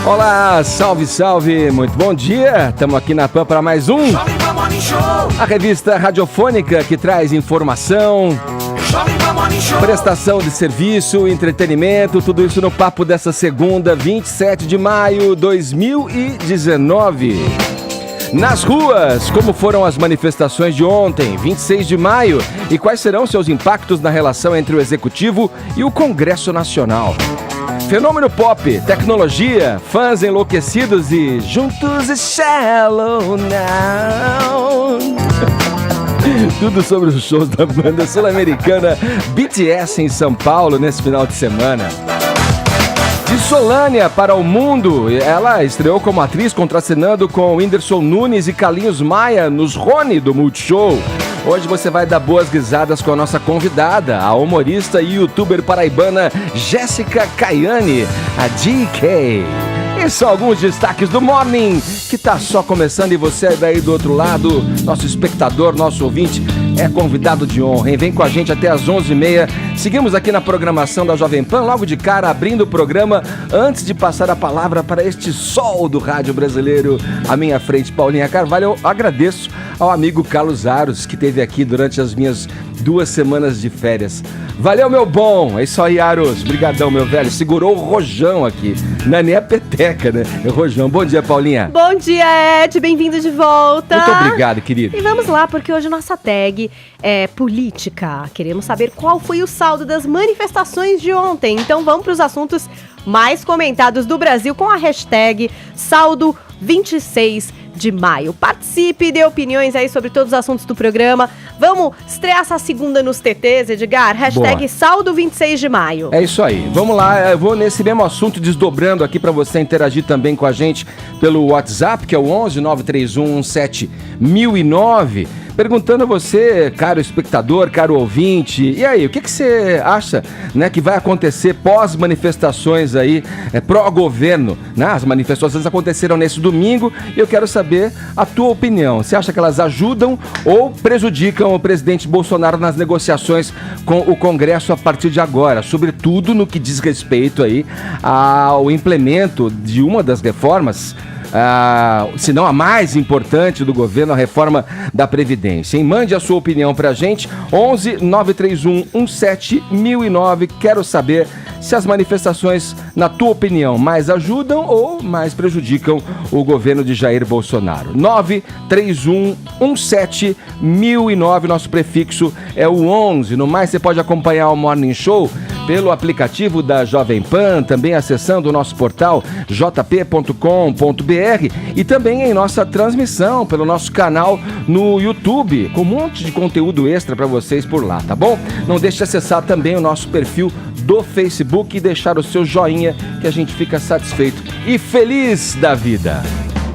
Olá, salve, salve, muito bom dia. Estamos aqui na PAN para mais um a revista radiofônica que traz informação, prestação de serviço, entretenimento, tudo isso no papo dessa segunda, 27 de maio de 2019. Nas ruas, como foram as manifestações de ontem, 26 de maio, e quais serão seus impactos na relação entre o Executivo e o Congresso Nacional? Fenômeno pop, tecnologia, fãs enlouquecidos e juntos e shallow now. Tudo sobre os shows da banda sul-americana BTS em São Paulo nesse final de semana. De Solânia para o mundo, ela estreou como atriz contracenando com Whindersson Nunes e Carlinhos Maia nos Rony do Multishow. Hoje você vai dar boas risadas com a nossa convidada, a humorista e youtuber paraibana Jéssica Caiane, a GK. Esses são alguns destaques do Morning, que tá só começando, e você daí do outro lado, nosso espectador, nosso ouvinte, é convidado de honra, hein? Vem com a gente até às 11h30. Seguimos aqui na programação da Jovem Pan, logo de cara, abrindo o programa, antes de passar a palavra para este sol do rádio brasileiro. À minha frente, Paulinha Carvalho. Eu agradeço ao amigo Carlos Aros, que esteve aqui durante as minhas 2 semanas de férias. Valeu, meu bom! É isso aí, Aros. Brigadão, meu velho. Segurou o rojão aqui. Não é nem a peteca, né? É o rojão. Bom dia, Paulinha. Bom dia, Ed. Bem-vindo de volta. Muito obrigado, querido. E vamos lá, porque hoje nossa tag é política. Queremos saber qual foi o saldo das manifestações de ontem. Então vamos para os assuntos mais comentados do Brasil com a hashtag saldo 26 de maio. Participe, dê opiniões aí sobre todos os assuntos do programa. Vamos estrear essa segunda nos TTs, Edgar? Hashtag Boa. Saldo 26 de maio. É isso aí. Vamos lá, eu vou nesse mesmo assunto desdobrando aqui para você interagir também com a gente pelo WhatsApp, que é o 11 931 17 1009. Perguntando a você, caro espectador, caro ouvinte, e aí, o que você acha, né, que vai acontecer pós-manifestações aí, pró-governo, né? As manifestações aconteceram nesse domingo e eu quero saber a tua opinião. Você acha que elas ajudam ou prejudicam o presidente Bolsonaro nas negociações com o Congresso a partir de agora? Sobretudo no que diz respeito aí ao implemento de uma das reformas, se não a mais importante do governo, a reforma da Previdência, hein? Mande a sua opinião pra gente, 11 931 17 1009. Quero saber se as manifestações, na tua opinião, mais ajudam ou mais prejudicam o governo de Jair Bolsonaro. 931 17 1009, nosso prefixo é o 11. No mais, você pode acompanhar o Morning Show pelo aplicativo da Jovem Pan, também acessando o nosso portal jp.com.br e também em nossa transmissão pelo nosso canal no YouTube, com um monte de conteúdo extra para vocês por lá, tá bom? Não deixe de acessar também o nosso perfil do Facebook e deixar o seu joinha, que a gente fica satisfeito e feliz da vida.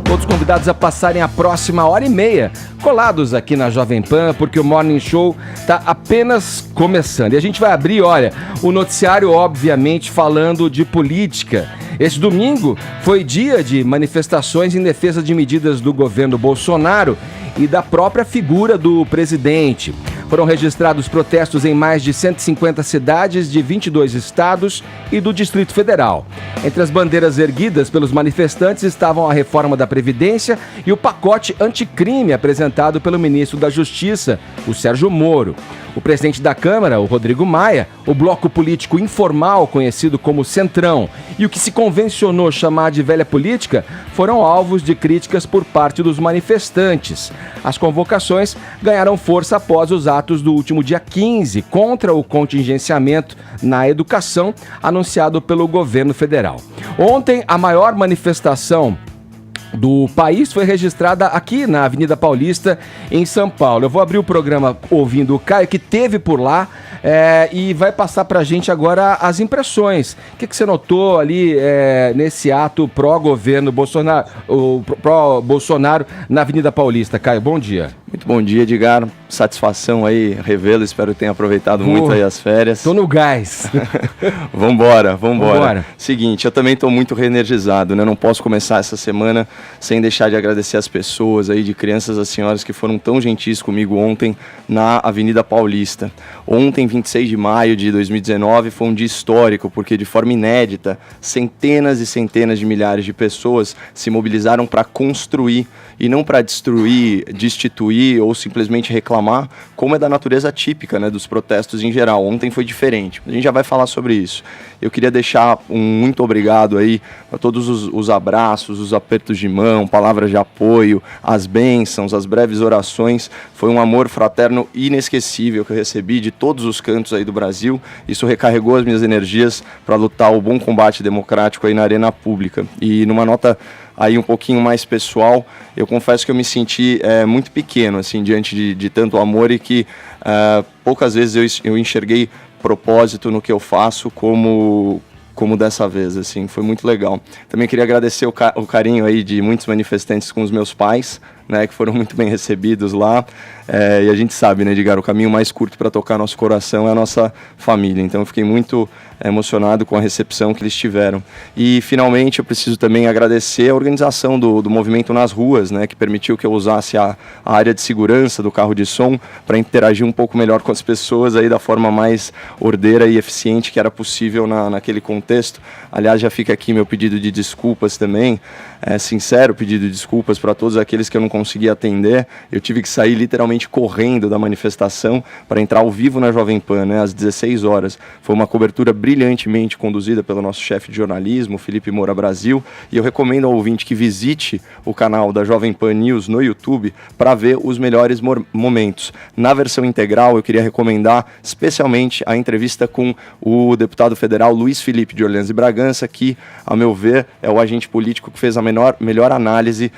Todos convidados a passarem a próxima 1h30 colados aqui na Jovem Pan, porque o Morning Show está apenas começando. E a gente vai abrir, olha, o noticiário, obviamente, falando de política. Esse domingo foi dia de manifestações em defesa de medidas do governo Bolsonaro e da própria figura do presidente. Foram registrados protestos em mais de 150 cidades de 22 estados e do Distrito Federal. Entre as bandeiras erguidas pelos manifestantes estavam a reforma da Previdência e o pacote anticrime apresentado pelo ministro da Justiça, o Sérgio Moro. O presidente da Câmara, o Rodrigo Maia, o bloco político informal conhecido como Centrão e o que se convencionou chamar de velha política foram alvos de críticas por parte dos manifestantes. As convocações ganharam força após os atos do último dia 15 contra o contingenciamento na educação anunciado pelo governo federal. Ontem, a maior manifestação do país foi registrada aqui na Avenida Paulista, em São Paulo. Eu vou abrir o programa ouvindo o Caio, que esteve por lá, e vai passar pra gente agora as impressões. O que você notou ali nesse ato pró-governo Bolsonaro, pró-Bolsonaro na Avenida Paulista? Caio, bom dia. Muito bom dia, Edgar. Satisfação aí, revê-lo. Espero que tenha aproveitado muito aí as férias. Tô no gás. Vambora. Seguinte, eu também tô muito reenergizado, né? Não posso começar essa semana sem deixar de agradecer as pessoas aí, de crianças a senhoras que foram tão gentis comigo ontem na Avenida Paulista. Ontem, 26 de maio de 2019, foi um dia histórico, porque de forma inédita, centenas e centenas de milhares de pessoas se mobilizaram para construir e não para destruir, destituir ou simplesmente reclamar, como é da natureza típica, né, dos protestos em geral. Ontem foi diferente, a gente já vai falar sobre isso. Eu queria deixar um muito obrigado aí a todos os abraços, os apertos de mão, palavras de apoio, as bênçãos, as breves orações. Foi um amor fraterno inesquecível que eu recebi de todos os cantos aí do Brasil. Isso recarregou as minhas energias para lutar o bom combate democrático aí na arena pública. E numa nota aí um pouquinho mais pessoal, eu confesso que eu me senti muito pequeno, assim, diante de tanto amor, e que poucas vezes eu enxerguei propósito no que eu faço como dessa vez, assim, foi muito legal. Também queria agradecer o carinho aí de muitos manifestantes com os meus pais, né, que foram muito bem recebidos lá, e a gente sabe, né, Edgar, o caminho mais curto para tocar nosso coração é a nossa família, então eu fiquei muito emocionado com a recepção que eles tiveram. E finalmente eu preciso também agradecer a organização do movimento nas ruas, né, que permitiu que eu usasse a área de segurança do carro de som para interagir um pouco melhor com as pessoas aí da forma mais ordeira e eficiente que era possível naquele contexto. Aliás, já fica aqui meu pedido de desculpas também, sincero pedido de desculpas para todos aqueles que eu não consegui atender. Eu tive que sair literalmente correndo da manifestação para entrar ao vivo na Jovem Pan, né, às 16 horas. Foi uma cobertura brilhantemente conduzida pelo nosso chefe de jornalismo, Felipe Moura Brasil, e eu recomendo ao ouvinte que visite o canal da Jovem Pan News no YouTube para ver os melhores momentos. Na versão integral, eu queria recomendar especialmente a entrevista com o deputado federal Luiz Felipe de Orleans e Bragança, que, a meu ver, é o agente político que fez a melhor análise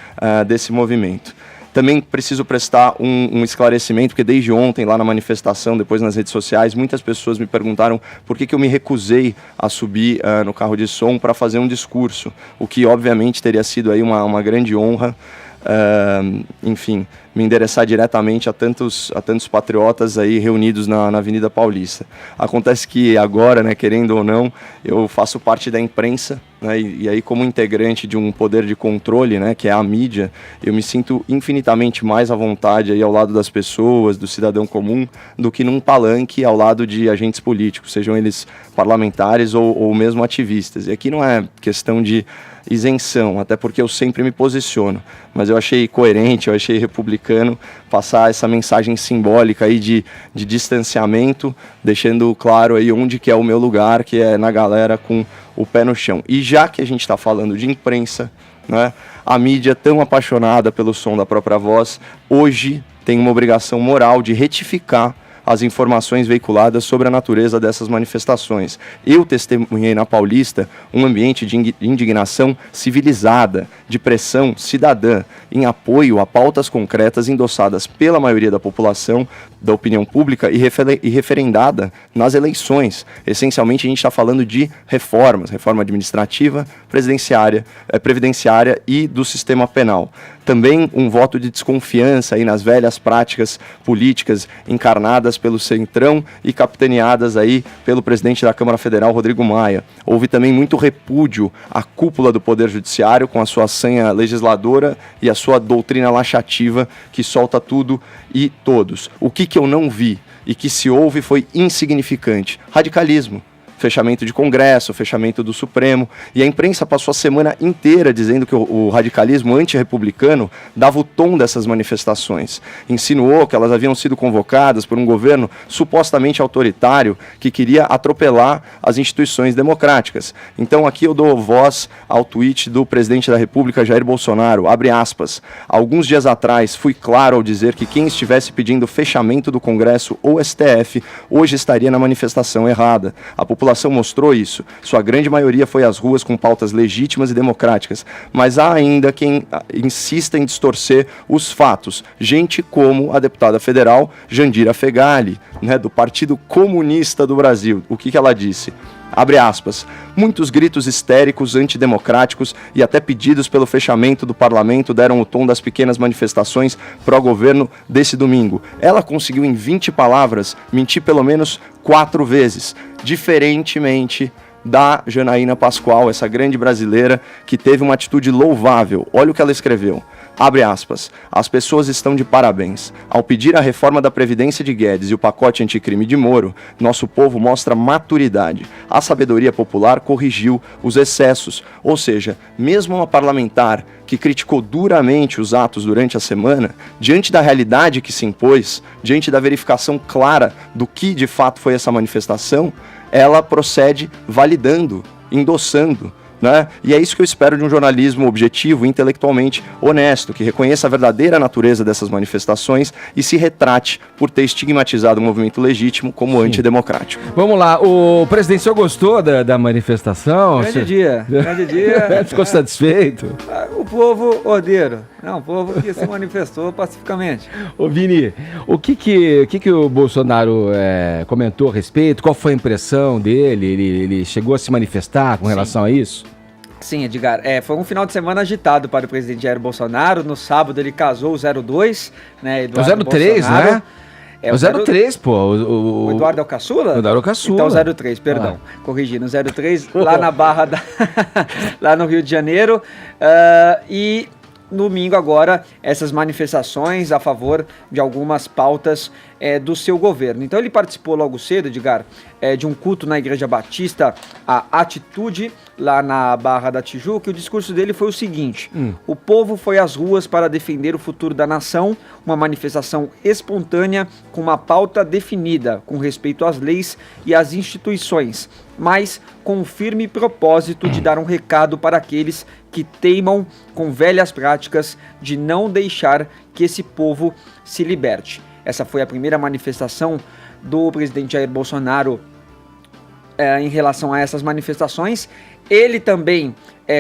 desse movimento. Também preciso prestar um esclarecimento, porque desde ontem, lá na manifestação, depois nas redes sociais, muitas pessoas me perguntaram por que eu me recusei a subir no carro de som para fazer um discurso, o que obviamente teria sido aí uma grande honra. Enfim, me endereçar diretamente a tantos patriotas aí reunidos na Avenida Paulista. Acontece que agora, né, querendo ou não, eu faço parte da imprensa, né, e aí como integrante de um poder de controle, né, que é a mídia, eu me sinto infinitamente mais à vontade aí ao lado das pessoas, do cidadão comum, do que num palanque ao lado de agentes políticos, sejam eles parlamentares ou mesmo ativistas. E aqui não é questão de isenção, até porque eu sempre me posiciono, mas eu achei coerente, eu achei republicano passar essa mensagem simbólica aí de distanciamento, deixando claro aí onde que é o meu lugar, que é na galera com o pé no chão. E já que a gente está falando de imprensa, né, a mídia tão apaixonada pelo som da própria voz, hoje tem uma obrigação moral de retificar as informações veiculadas sobre a natureza dessas manifestações. Eu testemunhei na Paulista um ambiente de indignação civilizada, de pressão cidadã, em apoio a pautas concretas endossadas pela maioria da população, da opinião pública e referendada nas eleições. Essencialmente, a gente está falando de reformas, reforma administrativa, previdenciária e do sistema penal. Também um voto de desconfiança aí nas velhas práticas políticas encarnadas pelo Centrão e capitaneadas aí pelo presidente da Câmara Federal, Rodrigo Maia. Houve também muito repúdio à cúpula do Poder Judiciário com a sua sanha legisladora e a sua doutrina laxativa que solta tudo e todos. O que eu não vi e que se houve foi insignificante. Radicalismo. Fechamento de Congresso, fechamento do Supremo, e a imprensa passou a semana inteira dizendo que o radicalismo antirrepublicano dava o tom dessas manifestações. Insinuou que elas haviam sido convocadas por um governo supostamente autoritário que queria atropelar as instituições democráticas. Então aqui eu dou voz ao tweet do presidente da República, Jair Bolsonaro, abre aspas, alguns dias atrás fui claro ao dizer que quem estivesse pedindo fechamento do Congresso ou STF hoje estaria na manifestação errada. A população mostrou isso. Sua grande maioria foi às ruas com pautas legítimas e democráticas, mas há ainda quem insista em distorcer os fatos. Gente como a deputada federal Jandira Fegali, né, do Partido Comunista do Brasil. O que ela disse? Abre aspas, muitos gritos histéricos, antidemocráticos e até pedidos pelo fechamento do parlamento deram o tom das pequenas manifestações pró-governo desse domingo. Ela conseguiu em 20 palavras mentir pelo menos 4 vezes, diferentemente da Janaína Pascoal, essa grande brasileira que teve uma atitude louvável. Olha o que ela escreveu. Abre aspas. As pessoas estão de parabéns. Ao pedir a reforma da Previdência de Guedes e o pacote anticrime de Moro, nosso povo mostra maturidade. A sabedoria popular corrigiu os excessos. Ou seja, mesmo uma parlamentar que criticou duramente os atos durante a semana, diante da realidade que se impôs, diante da verificação clara do que de fato foi essa manifestação, ela procede validando, endossando, né? E é isso que eu espero de um jornalismo objetivo, intelectualmente honesto, que reconheça a verdadeira natureza dessas manifestações e se retrate por ter estigmatizado o movimento legítimo como antidemocrático. Vamos lá, o presidente, o senhor gostou da manifestação? Grande dia. Ficou satisfeito? O povo ordeiro, o povo que se manifestou pacificamente. Ô Vini, o que o Bolsonaro comentou a respeito? Qual foi a impressão dele? Ele chegou a se manifestar com relação a isso? Sim, Edgar, foi um final de semana agitado para o presidente Jair Bolsonaro. No sábado ele casou o 02, né, Eduardo o 03, Bolsonaro. Né? O 03, pô. O Eduardo é o caçula? O Eduardo é o caçula. Então 03, perdão. Corrigindo, 03, lá na Barra da... lá no Rio de Janeiro. E domingo agora, essas manifestações a favor de algumas pautas do seu governo. Então ele participou logo cedo, Edgar, de um culto na Igreja Batista, a Atitude, lá na Barra da Tijuca, e o discurso dele foi o seguinte: o povo foi às ruas para defender o futuro da nação, uma manifestação espontânea com uma pauta definida, com respeito às leis e às instituições, mas com o firme propósito de dar um recado para aqueles que teimam com velhas práticas de não deixar que esse povo se liberte. Essa foi a primeira manifestação do presidente Jair Bolsonaro em relação a essas manifestações. Ele também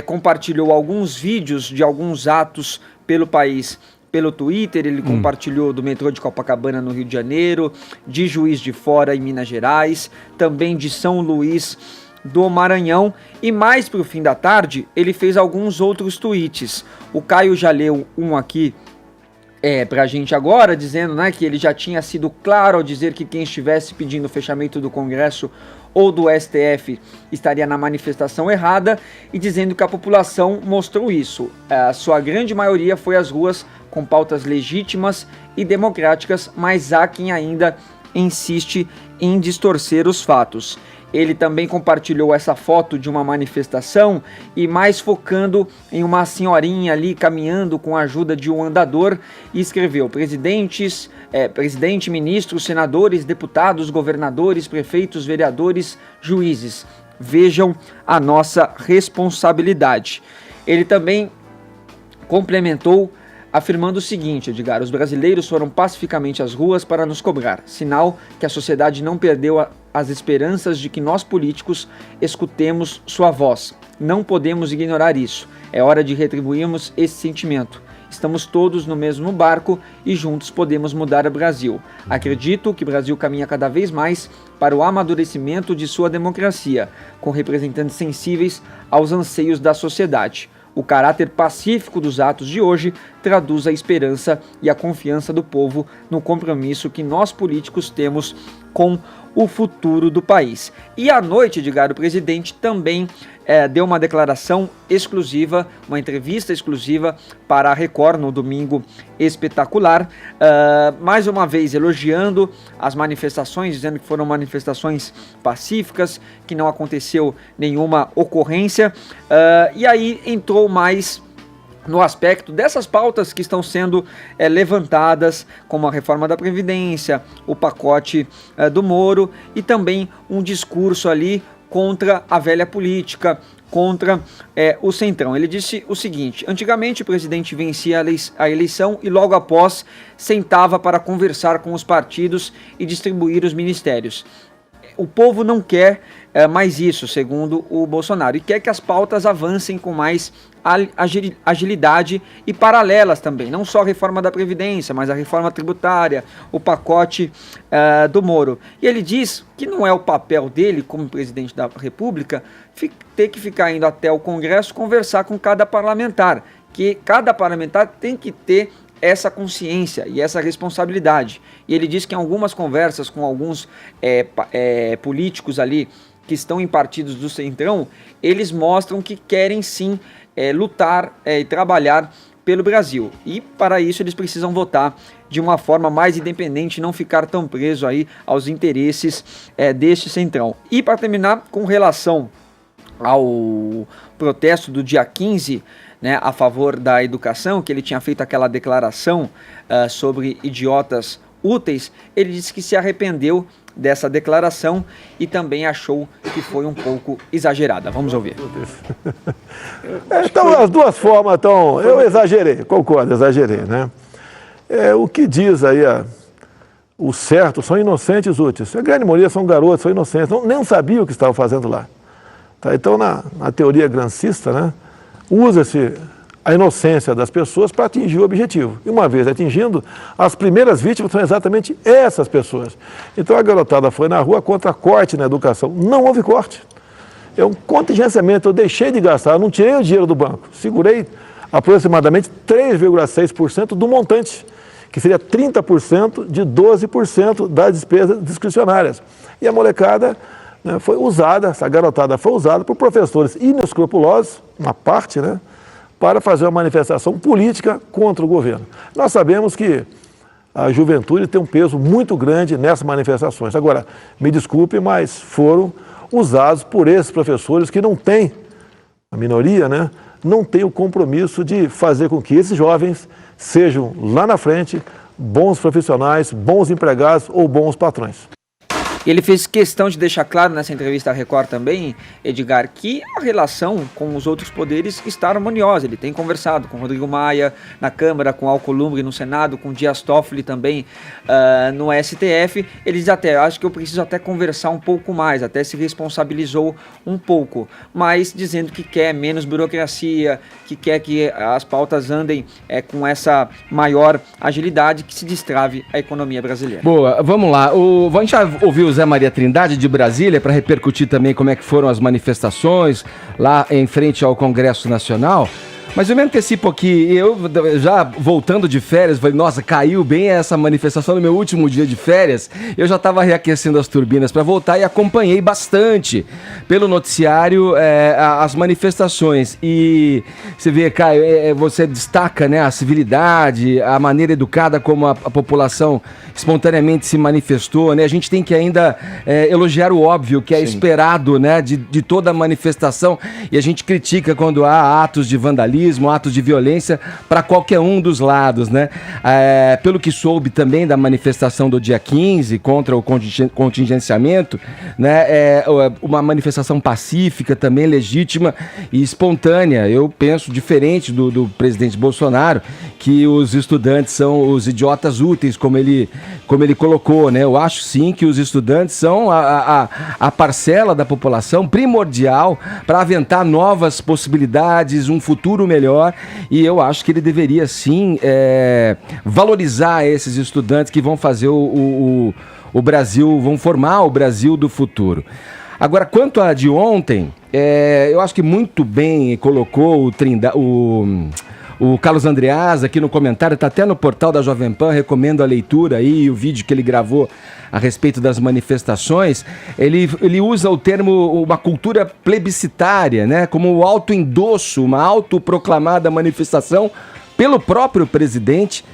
compartilhou alguns vídeos de alguns atos pelo país pelo Twitter. Ele compartilhou do metrô de Copacabana no Rio de Janeiro, de Juiz de Fora em Minas Gerais, também de São Luís do Maranhão, e mais para o fim da tarde ele fez alguns outros tweets. O Caio já leu um aqui pra gente agora, dizendo, né, que ele já tinha sido claro ao dizer que quem estivesse pedindo o fechamento do Congresso ou do STF estaria na manifestação errada, e dizendo que a população mostrou isso. A sua grande maioria foi às ruas com pautas legítimas e democráticas, mas há quem ainda insiste em distorcer os fatos. Ele também compartilhou essa foto de uma manifestação e mais focando em uma senhorinha ali caminhando com a ajuda de um andador, e escreveu: presidente, ministros, senadores, deputados, governadores, prefeitos, vereadores, juízes, vejam a nossa responsabilidade. Ele também complementou afirmando o seguinte, Edgar: os brasileiros foram pacificamente às ruas para nos cobrar, sinal que a sociedade não perdeu as esperanças de que nós políticos escutemos sua voz. Não podemos ignorar isso. É hora de retribuirmos esse sentimento. Estamos todos no mesmo barco e juntos podemos mudar o Brasil. Acredito que o Brasil caminha cada vez mais para o amadurecimento de sua democracia, com representantes sensíveis aos anseios da sociedade. O caráter pacífico dos atos de hoje traduz a esperança e a confiança do povo no compromisso que nós políticos temos com o futuro do país. E à noite, Edgar, o presidente também deu uma declaração exclusiva, uma entrevista exclusiva para a Record no Domingo Espetacular, mais uma vez elogiando as manifestações, dizendo que foram manifestações pacíficas, que não aconteceu nenhuma ocorrência, e aí entrou mais no aspecto dessas pautas que estão sendo levantadas, como a reforma da Previdência, o pacote do Moro, e também um discurso ali contra a velha política, contra o Centrão. Ele disse o seguinte: antigamente o presidente vencia a eleição e logo após sentava para conversar com os partidos e distribuir os ministérios. O povo não quer mais isso, segundo o Bolsonaro, e quer que as pautas avancem com mais agilidade e paralelas também, não só a reforma da Previdência, mas a reforma tributária, o pacote do Moro. E ele diz que não é o papel dele, como presidente da República, ter que ficar indo até o Congresso conversar com cada parlamentar, que cada parlamentar tem que ter essa consciência e essa responsabilidade. E ele diz que em algumas conversas com alguns políticos ali que estão em partidos do Centrão, eles mostram que querem sim lutar e trabalhar pelo Brasil. E para isso eles precisam votar de uma forma mais independente, não ficar tão preso aí aos interesses deste Centrão. E para terminar, com relação ao protesto do dia 15, né, a favor da educação, que ele tinha feito aquela declaração sobre idiotas úteis, ele disse que se arrependeu dessa declaração e também achou que foi um pouco exagerada. Vamos ouvir. Então, as duas formas, então, eu exagerei, concordo, exagerei, né? O que diz aí o certo são inocentes úteis. A grande maioria são garotos, são inocentes, nem sabiam o que estavam fazendo lá. Tá? Então, na teoria grancista, né, usa-se a inocência das pessoas para atingir o objetivo. E uma vez atingindo, as primeiras vítimas são exatamente essas pessoas. Então a garotada foi na rua contra corte na educação. Não houve corte. É um contingenciamento, eu deixei de gastar, eu não tirei o dinheiro do banco. Segurei aproximadamente 3,6% do montante, que seria 30% de 12% das despesas discricionárias. E a molecada, né, foi usada, essa garotada foi usada por professores inescrupulosos, uma parte, né, para fazer uma manifestação política contra o governo. Nós sabemos que a juventude tem um peso muito grande nessas manifestações. Agora, me desculpe, mas foram usados por esses professores que não têm, a minoria, né, não tem o compromisso de fazer com que esses jovens sejam, lá na frente, bons profissionais, bons empregados ou bons patrões. E ele fez questão de deixar claro nessa entrevista à Record também, Edgar, que a relação com os outros poderes está harmoniosa. Ele tem conversado com Rodrigo Maia na Câmara, com Alcolumbre no Senado, com Dias Toffoli também no STF. Ele diz até, acho que eu preciso até conversar um pouco mais, até se responsabilizou um pouco, mas dizendo que quer menos burocracia, que quer que as pautas andem com essa maior agilidade, que se destrave a economia brasileira. Boa, vamos lá. A gente já ouviu Zé Maria Trindade de Brasília para repercutir também como é que foram as manifestações lá em frente ao Congresso Nacional. Mas eu me antecipo aqui, eu já voltando de férias, falei, nossa, caiu bem essa manifestação no meu último dia de férias, eu já estava reaquecendo as turbinas para voltar e acompanhei bastante pelo noticiário as manifestações. E você vê, Caio, você destaca, né, a civilidade, a maneira educada como a população espontaneamente se manifestou, né? A gente tem que ainda elogiar o óbvio, que é Sim. esperado, né, de toda a manifestação, e a gente critica quando há atos de vandalismo, atos de violência para qualquer um dos lados, né? Pelo que soube também da manifestação do dia 15 contra o contingenciamento, né? Uma manifestação pacífica, também legítima e espontânea. Eu penso diferente do presidente Bolsonaro, que os estudantes são os idiotas úteis, como ele colocou, né? Eu acho sim que os estudantes são a parcela da população primordial para aventar novas possibilidades, um futuro melhor, e eu acho que ele deveria sim valorizar esses estudantes que vão fazer o Brasil, vão formar o Brasil do futuro. Agora, quanto à de ontem, eu acho que muito bem colocou o Carlos Andreas aqui no comentário, está até no portal da Jovem Pan, recomendo a leitura aí, o vídeo que ele gravou a respeito das manifestações. Ele usa o termo uma cultura plebiscitária, né, como o autoendosso, uma autoproclamada manifestação pelo próprio presidente,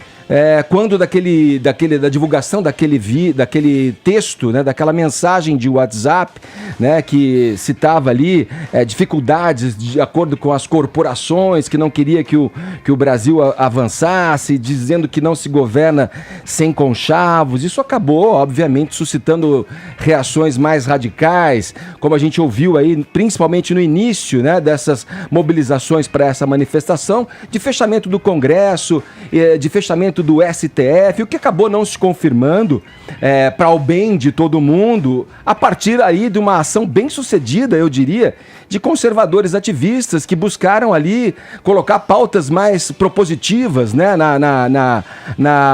quando da divulgação daquele texto, né, daquela mensagem de WhatsApp, né, que citava ali dificuldades de acordo com as corporações, que não queria que o Brasil avançasse, dizendo que não se governa sem conchavos. Isso acabou, obviamente, suscitando reações mais radicais, como a gente ouviu aí, principalmente no início, né, dessas mobilizações para essa manifestação, de fechamento do Congresso, de fechamento do STF, o que acabou não se confirmando para o bem de todo mundo, a partir aí de uma ação bem sucedida, eu diria, de conservadores ativistas que buscaram ali colocar pautas mais propositivas, né,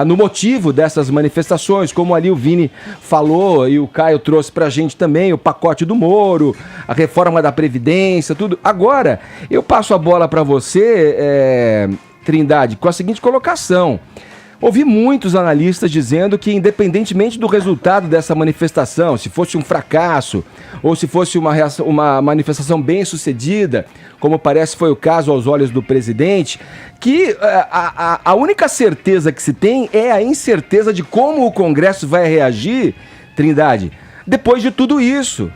no motivo dessas manifestações, como ali o Vini falou e o Caio trouxe pra gente também, o pacote do Moro, a reforma da Previdência, tudo. Agora, eu passo a bola para você, Trindade, com a seguinte colocação. ouvi muitos analistas dizendo que, independentemente do resultado dessa manifestação, se fosse um fracasso ou se fosse uma manifestação bem sucedida, como parece foi o caso aos olhos do presidente, que a única certeza que se tem é a incerteza de como o Congresso vai reagir, Trindade, depois de tudo isso.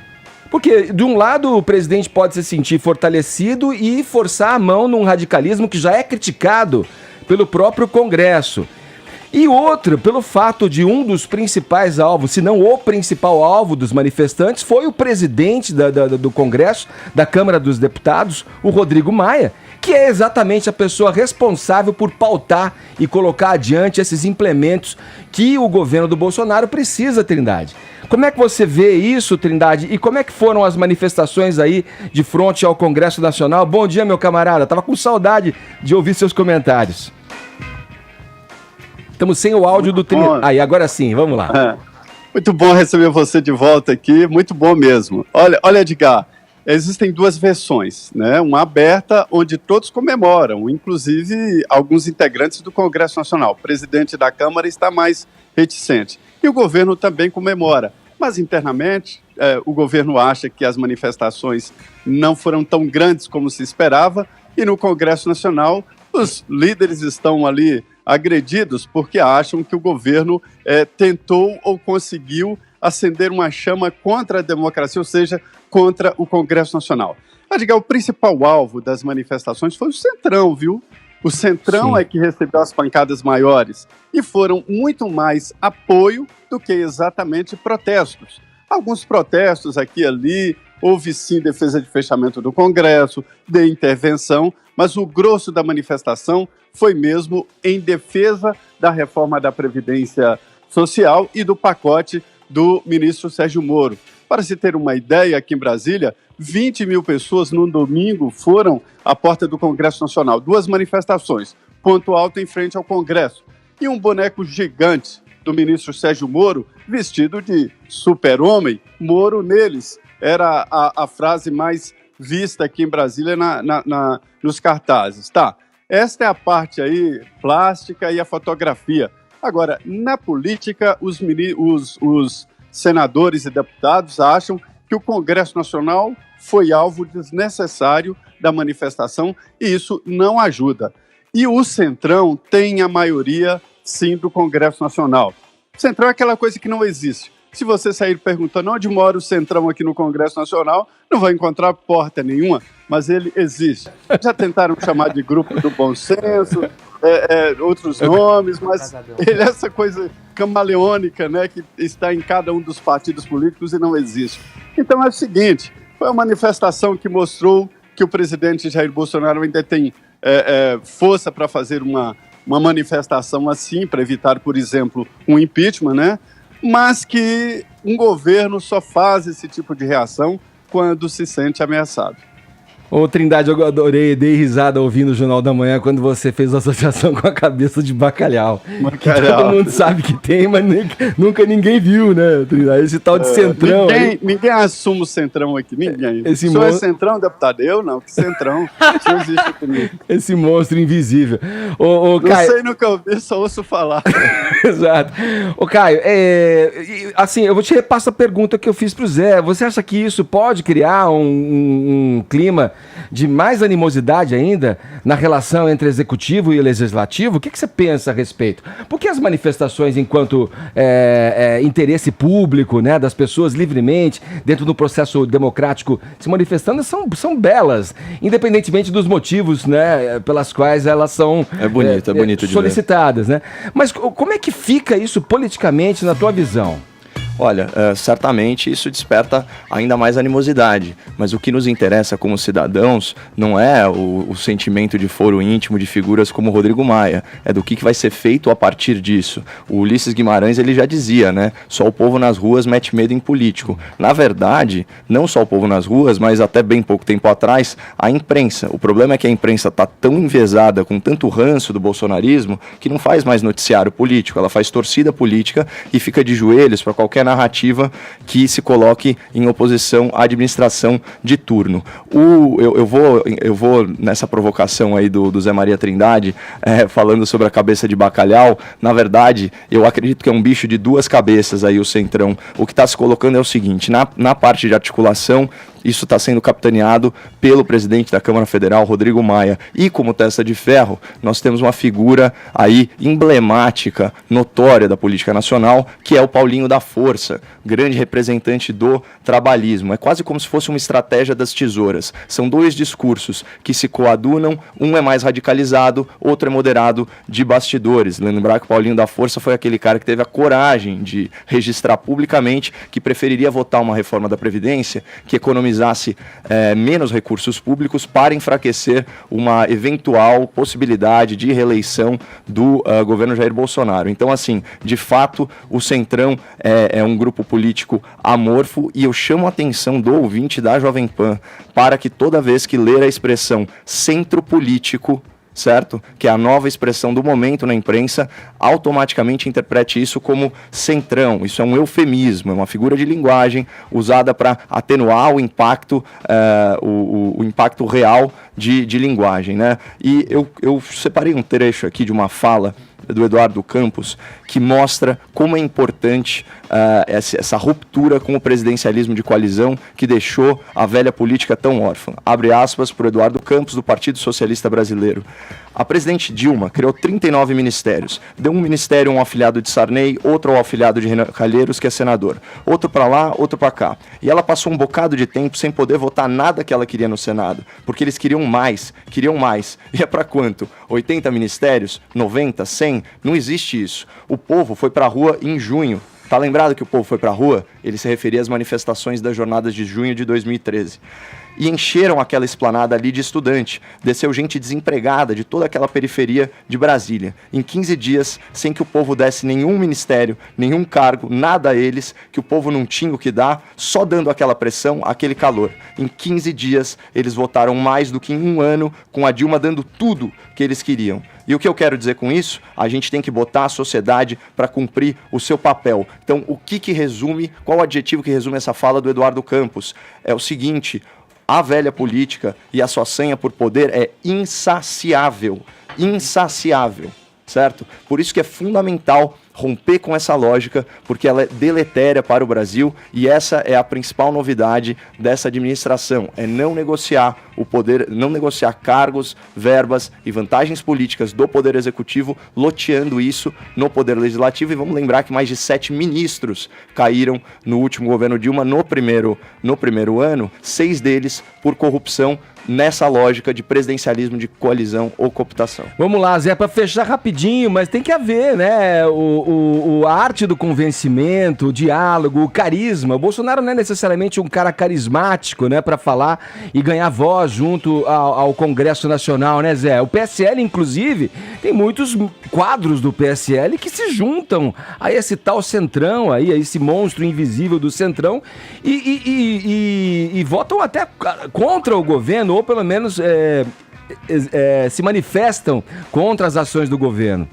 Porque, de um lado, o presidente pode se sentir fortalecido e forçar a mão num radicalismo que já é criticado pelo próprio Congresso. E outro, pelo fato de um dos principais alvos, se não o principal alvo dos manifestantes, foi o presidente do Congresso, da Câmara dos Deputados, o Rodrigo Maia, que é exatamente a pessoa responsável por pautar e colocar adiante esses implementos que o governo do Bolsonaro precisa, Trindade. Como é que você vê isso, Trindade? E como é que foram as manifestações aí de frente ao Congresso Nacional? Bom dia, meu camarada. Tava com saudade de ouvir seus comentários. Estamos sem o áudio do Trindade. Aí, agora sim, vamos lá. Muito bom receber você de volta aqui, muito bom mesmo. Olha, Edgar, existem duas versões, né? Uma aberta, onde todos comemoram, inclusive alguns integrantes do Congresso Nacional. O presidente da Câmara está mais reticente. E o governo também comemora. Mas internamente, o governo acha que as manifestações não foram tão grandes como se esperava, e no Congresso Nacional os líderes estão ali agredidos porque acham que o governo tentou ou conseguiu acender uma chama contra a democracia, ou seja, contra o Congresso Nacional. Edgar, o principal alvo das manifestações foi o Centrão, viu? O Centrão é que recebeu as pancadas maiores e foram muito mais apoio do que exatamente protestos. Alguns protestos aqui e ali, houve sim defesa de fechamento do Congresso, de intervenção, mas o grosso da manifestação foi mesmo em defesa da reforma da Previdência Social e do pacote do ministro Sérgio Moro. Para se ter uma ideia, aqui em Brasília, 20 mil pessoas no domingo foram à porta do Congresso Nacional. 2 manifestações, ponto alto em frente ao Congresso. E um boneco gigante do ministro Sérgio Moro, vestido de super-homem, Moro neles. Era a frase mais vista aqui em Brasília nos cartazes. Tá, esta é a parte aí plástica e a fotografia. Agora, na política, os senadores e deputados acham que o Congresso Nacional foi alvo desnecessário da manifestação e isso não ajuda. E o Centrão tem a maioria, sim, do Congresso Nacional. O Centrão é aquela coisa que não existe. Se você sair perguntando onde mora o Centrão aqui no Congresso Nacional, não vai encontrar porta nenhuma, mas ele existe. Já tentaram chamar de grupo do bom senso, outros nomes, mas ele é essa coisa camaleônica, né, que está em cada um dos partidos políticos e não existe. Então é o seguinte, foi uma manifestação que mostrou que o presidente Jair Bolsonaro ainda tem força para fazer uma manifestação assim, para evitar, por exemplo, um impeachment, né? Mas que um governo só faz esse tipo de reação quando se sente ameaçado. Ô Trindade, eu adorei, dei risada ouvindo o Jornal da Manhã quando você fez a associação com a cabeça de bacalhau. Todo mundo sabe que tem, mas nunca ninguém viu, né, Trindade? Esse tal de Centrão. Ninguém assume o Centrão aqui, ninguém. É Centrão, deputado? Eu não, que Centrão. Isso existe comigo. Esse monstro invisível. Não Caio... sei, nunca ouvi, só ouço falar. Exato. Ô Caio, assim, eu vou te repassar a pergunta que eu fiz pro Zé. Você acha que isso pode criar um clima de mais animosidade ainda na relação entre executivo e legislativo? O que você pensa a respeito? Porque as manifestações enquanto interesse público, né, das pessoas livremente, dentro do processo democrático se manifestando, são belas, independentemente dos motivos, né, pelas quais elas são bonito de solicitadas, né? Mas como é que fica isso politicamente na tua visão? Olha, certamente isso desperta ainda mais animosidade, mas o que nos interessa como cidadãos não é o sentimento de foro íntimo de figuras como Rodrigo Maia, é do que vai ser feito a partir disso. O Ulisses Guimarães, ele já dizia, né, só o povo nas ruas mete medo em político. Na verdade, não só o povo nas ruas, mas até bem pouco tempo atrás, a imprensa. O problema é que a imprensa está tão enviesada, com tanto ranço do bolsonarismo, que não faz mais noticiário político, ela faz torcida política e fica de joelhos para qualquer narrativa que se coloque em oposição à administração de turno. Eu vou nessa provocação aí do Zé Maria Trindade, falando sobre a cabeça de bacalhau. Na verdade, eu acredito que é um bicho de duas cabeças aí o Centrão. O que está se colocando é o seguinte, na parte de articulação, isso está sendo capitaneado pelo presidente da Câmara Federal, Rodrigo Maia. E como testa de ferro, nós temos uma figura aí emblemática, notória da política nacional, que é o Paulinho da Força, grande representante do trabalhismo. É quase como se fosse uma estratégia das tesouras. São dois discursos que se coadunam, um é mais radicalizado, outro é moderado de bastidores. Lembrar que o Paulinho da Força foi aquele cara que teve a coragem de registrar publicamente que preferiria votar uma reforma da Previdência que economizasse menos recursos públicos para enfraquecer uma eventual possibilidade de reeleição do governo Jair Bolsonaro. Então, assim, de fato, o Centrão é um grupo político amorfo e eu chamo a atenção do ouvinte da Jovem Pan para que toda vez que ler a expressão centro político, certo? Que é a nova expressão do momento na imprensa, automaticamente interprete isso como centrão. Isso é um eufemismo, é uma figura de linguagem usada para atenuar o impacto, o impacto real de linguagem, né? E eu separei um trecho aqui de uma fala do Eduardo Campos, que mostra como é importante essa ruptura com o presidencialismo de coalizão que deixou a velha política tão órfã. Abre aspas para o Eduardo Campos, do Partido Socialista Brasileiro. A presidente Dilma criou 39 ministérios. Deu um ministério a um afilhado de Sarney, outro ao afilhado de Renan Calheiros, que é senador. Outro para lá, outro para cá. E ela passou um bocado de tempo sem poder votar nada que ela queria no Senado, porque eles queriam mais. E é para quanto? 80 ministérios? 90? 100? Não existe isso. O povo foi para a rua em junho. Tá lembrado que o povo foi para a rua? Ele se referia às manifestações das jornadas de junho de 2013. E encheram aquela esplanada ali de estudante. Desceu gente desempregada de toda aquela periferia de Brasília. Em 15 dias, sem que o povo desse nenhum ministério, nenhum cargo, nada a eles, que o povo não tinha o que dar, só dando aquela pressão, aquele calor. Em 15 dias, eles votaram mais do que em um ano, com a Dilma dando tudo que eles queriam. E o que eu quero dizer com isso? A gente tem que botar a sociedade para cumprir o seu papel. Então, qual o adjetivo que resume essa fala do Eduardo Campos? É o seguinte: a velha política e a sua senha por poder é insaciável, certo? Por isso que é fundamental romper com essa lógica, porque ela é deletéria para o Brasil e essa é a principal novidade dessa administração, é não negociar o poder, não negociar cargos, verbas e vantagens políticas do Poder Executivo, loteando isso no Poder Legislativo. E vamos lembrar que mais de 7 ministros caíram no último governo Dilma no primeiro ano, 6 deles por corrupção, nessa lógica de presidencialismo de coalizão ou cooptação. Vamos lá, Zé, para fechar rapidinho, mas tem que haver, né, a arte do convencimento, o diálogo, o carisma. O Bolsonaro não é necessariamente um cara carismático, né, para falar e ganhar voz junto ao Congresso Nacional, né, Zé? O PSL, inclusive, tem muitos quadros do PSL que se juntam a esse tal centrão aí, a esse monstro invisível do centrão e votam até contra o governo, ou pelo menos se manifestam contra as ações do governo.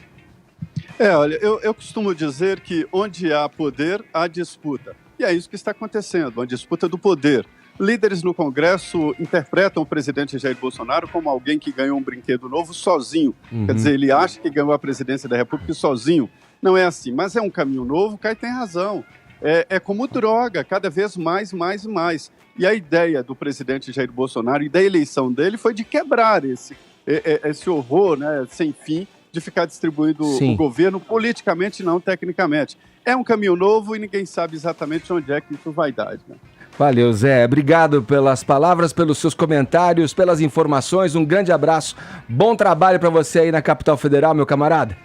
Olha, eu costumo dizer que onde há poder, há disputa. E é isso que está acontecendo, uma disputa do poder. Líderes no Congresso interpretam o presidente Jair Bolsonaro como alguém que ganhou um brinquedo novo sozinho. Quer dizer, ele acha que ganhou a presidência da República sozinho. Não é assim, mas é um caminho novo, o Caio tem razão. É como droga, cada vez mais. E a ideia do presidente Jair Bolsonaro e da eleição dele foi de quebrar esse horror, né, sem fim, de ficar distribuindo o governo politicamente, não tecnicamente. É um caminho novo e ninguém sabe exatamente onde é que isso vai dar, né? Valeu, Zé. Obrigado pelas palavras, pelos seus comentários, pelas informações. Um grande abraço. Bom trabalho para você aí na Capital Federal, meu camarada.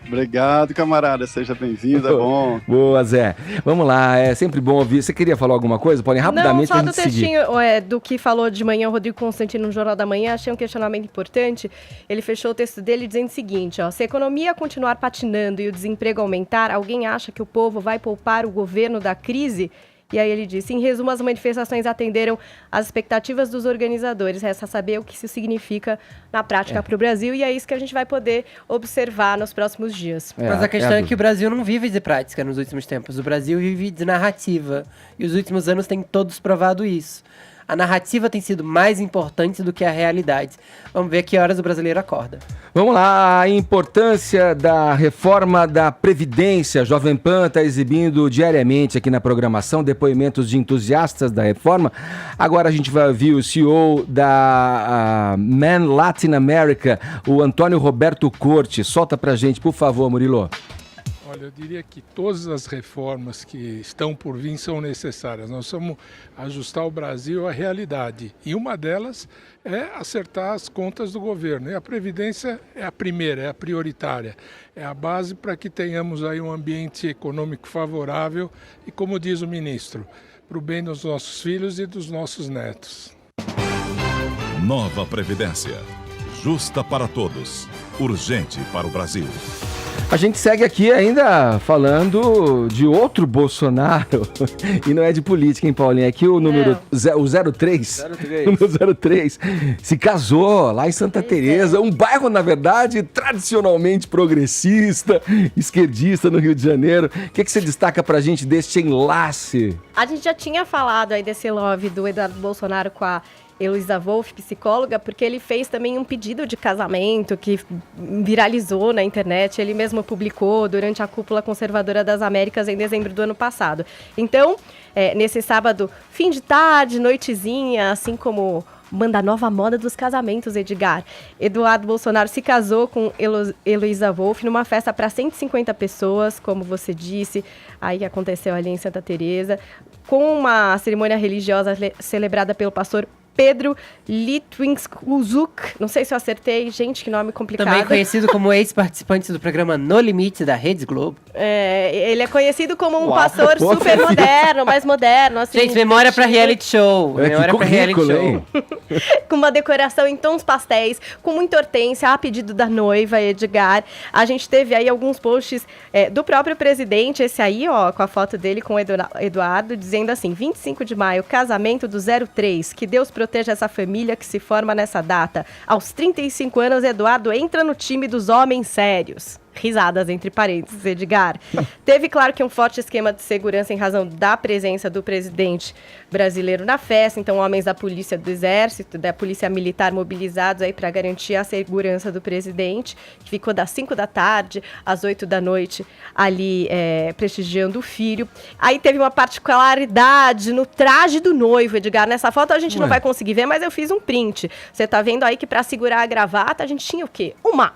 Obrigado, camarada. Seja bem-vindo, é bom. Boa, Zé. Vamos lá, é sempre bom ouvir. Você queria falar alguma coisa? Podem rapidamente. Não, só do textinho do que falou de manhã o Rodrigo Constantino no Jornal da Manhã, achei um questionamento importante. Ele fechou o texto dele dizendo o seguinte, se a economia continuar patinando e o desemprego aumentar, alguém acha que o povo vai poupar o governo da crise? E aí ele disse, em resumo, as manifestações atenderam às expectativas dos organizadores. Resta saber o que isso significa na prática para o Brasil, e é isso que a gente vai poder observar nos próximos dias. Mas a questão é que o Brasil não vive de prática nos últimos tempos. O Brasil vive de narrativa. E os últimos anos têm todos provado isso. A narrativa tem sido mais importante do que a realidade. Vamos ver que horas o brasileiro acorda. Vamos lá, a importância da reforma da Previdência. A Jovem Pan está exibindo diariamente aqui na programação depoimentos de entusiastas da reforma. Agora a gente vai ouvir o CEO da Man Latin America, o Antônio Roberto Corte. Solta pra gente, por favor, Murilo. Olha, eu diria que todas as reformas que estão por vir são necessárias. Nós vamos ajustar o Brasil à realidade. E uma delas é acertar as contas do governo. E a Previdência é a primeira, é a prioritária. É a base para que tenhamos aí um ambiente econômico favorável e, como diz o ministro, para o bem dos nossos filhos e dos nossos netos. Nova Previdência. Justa para todos. Urgente para o Brasil. A gente segue aqui ainda falando de outro Bolsonaro, e não é de política, hein, Paulinho? Aqui o número o 03, número 03, se casou lá em Santa Teresa, um bairro, na verdade, tradicionalmente progressista, esquerdista no Rio de Janeiro. O que você destaca pra gente deste enlace? A gente já tinha falado aí desse love do Eduardo Bolsonaro com a Heloísa Wolff, psicóloga, porque ele fez também um pedido de casamento que viralizou na internet. Ele mesmo publicou durante a Cúpula Conservadora das Américas em dezembro do ano passado. Então, nesse sábado, fim de tarde, noitezinha, assim como manda a nova moda dos casamentos, Edgar. Eduardo Bolsonaro se casou com Heloísa Wolff numa festa para 150 pessoas, como você disse, aí aconteceu ali em Santa Teresa, com uma cerimônia religiosa celebrada pelo pastor Pedro Litwinskuzuk, não sei se eu acertei, gente, que nome complicado. Também conhecido como ex-participante do programa No Limite da Rede Globo. Ele é conhecido como um pastor super moderno, mais moderno. Assim, gente, memória pra reality show. Memória pra reality show. Com uma decoração em tons pastéis, com muita hortência, a pedido da noiva, Edgar. A gente teve aí alguns posts do próprio presidente, esse aí, ó, com a foto dele com o Eduardo, dizendo assim, 25 de maio, casamento do 03, que Deus proteja essa família que se forma nessa data. Aos 35 anos, Eduardo entra no time dos homens sérios. Risadas entre parênteses, Edgar. Teve, claro, que um forte esquema de segurança em razão da presença do presidente brasileiro na festa. Então, homens da polícia do exército, da polícia militar mobilizados aí para garantir a segurança do presidente, que ficou das 5 da tarde às 8 da noite ali prestigiando o filho. Aí teve uma particularidade no traje do noivo, Edgar. Nessa foto a gente não vai conseguir ver, mas eu fiz um print. Você tá vendo aí que para segurar a gravata a gente tinha o quê? Uma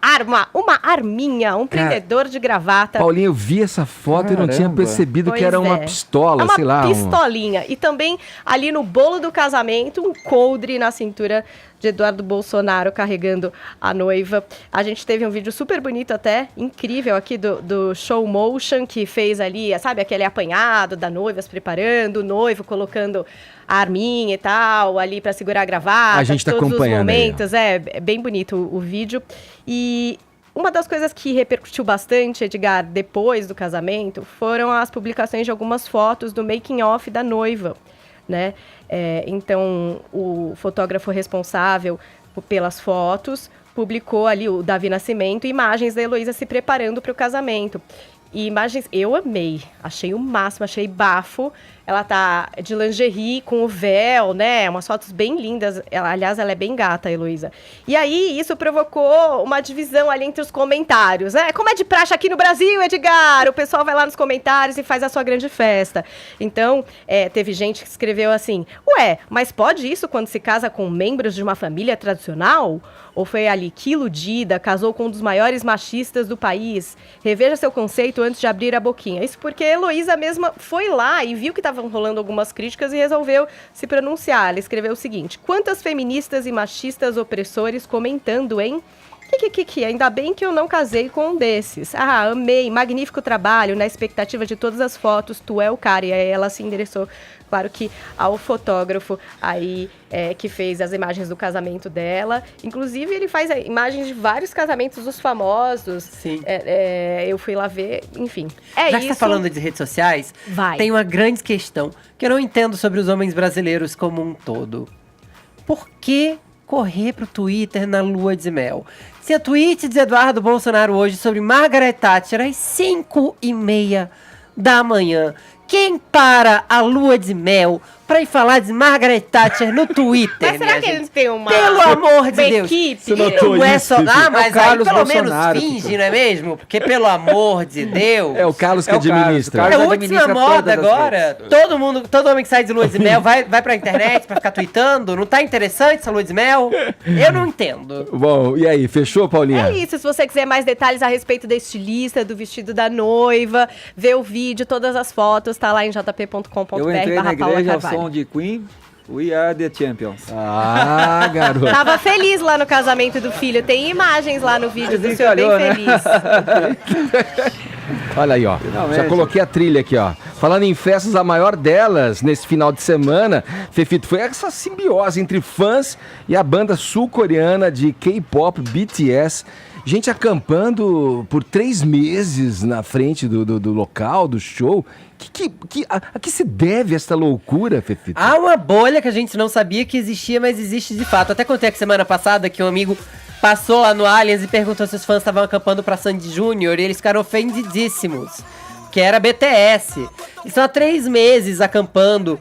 arminha, um prendedor de gravata. Paulinho, eu vi essa foto e não tinha percebido que era uma pistola, sei lá. Uma pistolinha. E também ali no bolo do casamento, um coldre na cintura de Eduardo Bolsonaro carregando a noiva. A gente teve um vídeo super bonito até, incrível aqui do Show Motion, que fez ali, sabe, aquele apanhado da noiva se preparando, o noivo colocando a arminha e tal, ali para segurar a gravata. A gente tá todos acompanhando os momentos. É bem bonito o vídeo. E uma das coisas que repercutiu bastante, Edgar, depois do casamento, foram as publicações de algumas fotos do making of da noiva, né? Então, o fotógrafo responsável pelas fotos publicou ali, o Davi Nascimento, imagens da Heloísa se preparando para o casamento. E imagens, eu amei, achei o máximo, achei bafo. Ela tá de lingerie com o véu, né? Umas fotos bem lindas. Aliás, ela é bem gata, a Heloísa. E aí, isso provocou uma divisão ali entre os comentários. Como é de praxe aqui no Brasil, Edgar? O pessoal vai lá nos comentários e faz a sua grande festa. Então, teve gente que escreveu assim, mas pode isso quando se casa com membros de uma família tradicional? Ou foi ali que iludida, casou com um dos maiores machistas do país? Reveja seu conceito antes de abrir a boquinha. Isso porque a Heloísa mesma foi lá e viu que estavam rolando algumas críticas e resolveu se pronunciar. Ela escreveu o seguinte: quantas feministas e machistas opressores comentando, hein? Kikiki, ainda bem que eu não casei com um desses. Ah, amei, magnífico trabalho, na expectativa de todas as fotos, tu é o cara. E aí ela se endereçou, claro que ao fotógrafo aí que fez as imagens do casamento dela. Inclusive, ele faz imagens de vários casamentos dos famosos. Sim. Eu fui lá ver, enfim. Já que você tá falando de redes sociais, tem uma grande questão que eu não entendo sobre os homens brasileiros como um todo. Por que correr pro Twitter na lua de mel? Se a tweet de Eduardo Bolsonaro hoje sobre Margaret Thatcher às 5h30 da manhã, quem para a lua de mel pra ir falar de Margaret Thatcher no Twitter? Mas será que eles têm uma Pelo amor de Deus. equipe? Não é só... Ah, mas aí Carlos pelo Bolsonaro menos finge, não é mesmo? Porque pelo amor de Deus... É o Carlos que É o Carlos, administra. o É a Carlos última administra moda todas as agora. redes. Todo homem que sai de lua de mel vai pra internet pra ficar tweetando. Não tá interessante essa lua de mel? Eu não entendo. Bom, e aí, fechou, Paulinha? É isso, se você quiser mais detalhes a respeito da estilista, do vestido da noiva, ver o vídeo, todas as fotos, tá lá em jp.com.br. Eu entrei na Paula igreja ao Carvalho. som de Queen, We Are The Champions. Ah, garoto. Tava feliz lá no casamento do filho. Tem imagens lá no vídeo do senhor bem Desencalhou, né? feliz. Olha aí, ó. Finalmente. Já coloquei a trilha aqui, ó. Falando em festas, a maior delas nesse final de semana, Fefito, foi essa simbiose entre fãs e a banda sul-coreana de K-pop BTS. Gente acampando por 3 meses na frente do local, do show. A que se deve essa loucura, Fefito? Há uma bolha que a gente não sabia que existia, mas existe de fato. Até contei que semana passada que um amigo passou lá no Allianz e perguntou se os fãs estavam acampando pra Sandy Júnior e eles ficaram ofendidíssimos. Que era BTS. Eles estão há 3 meses acampando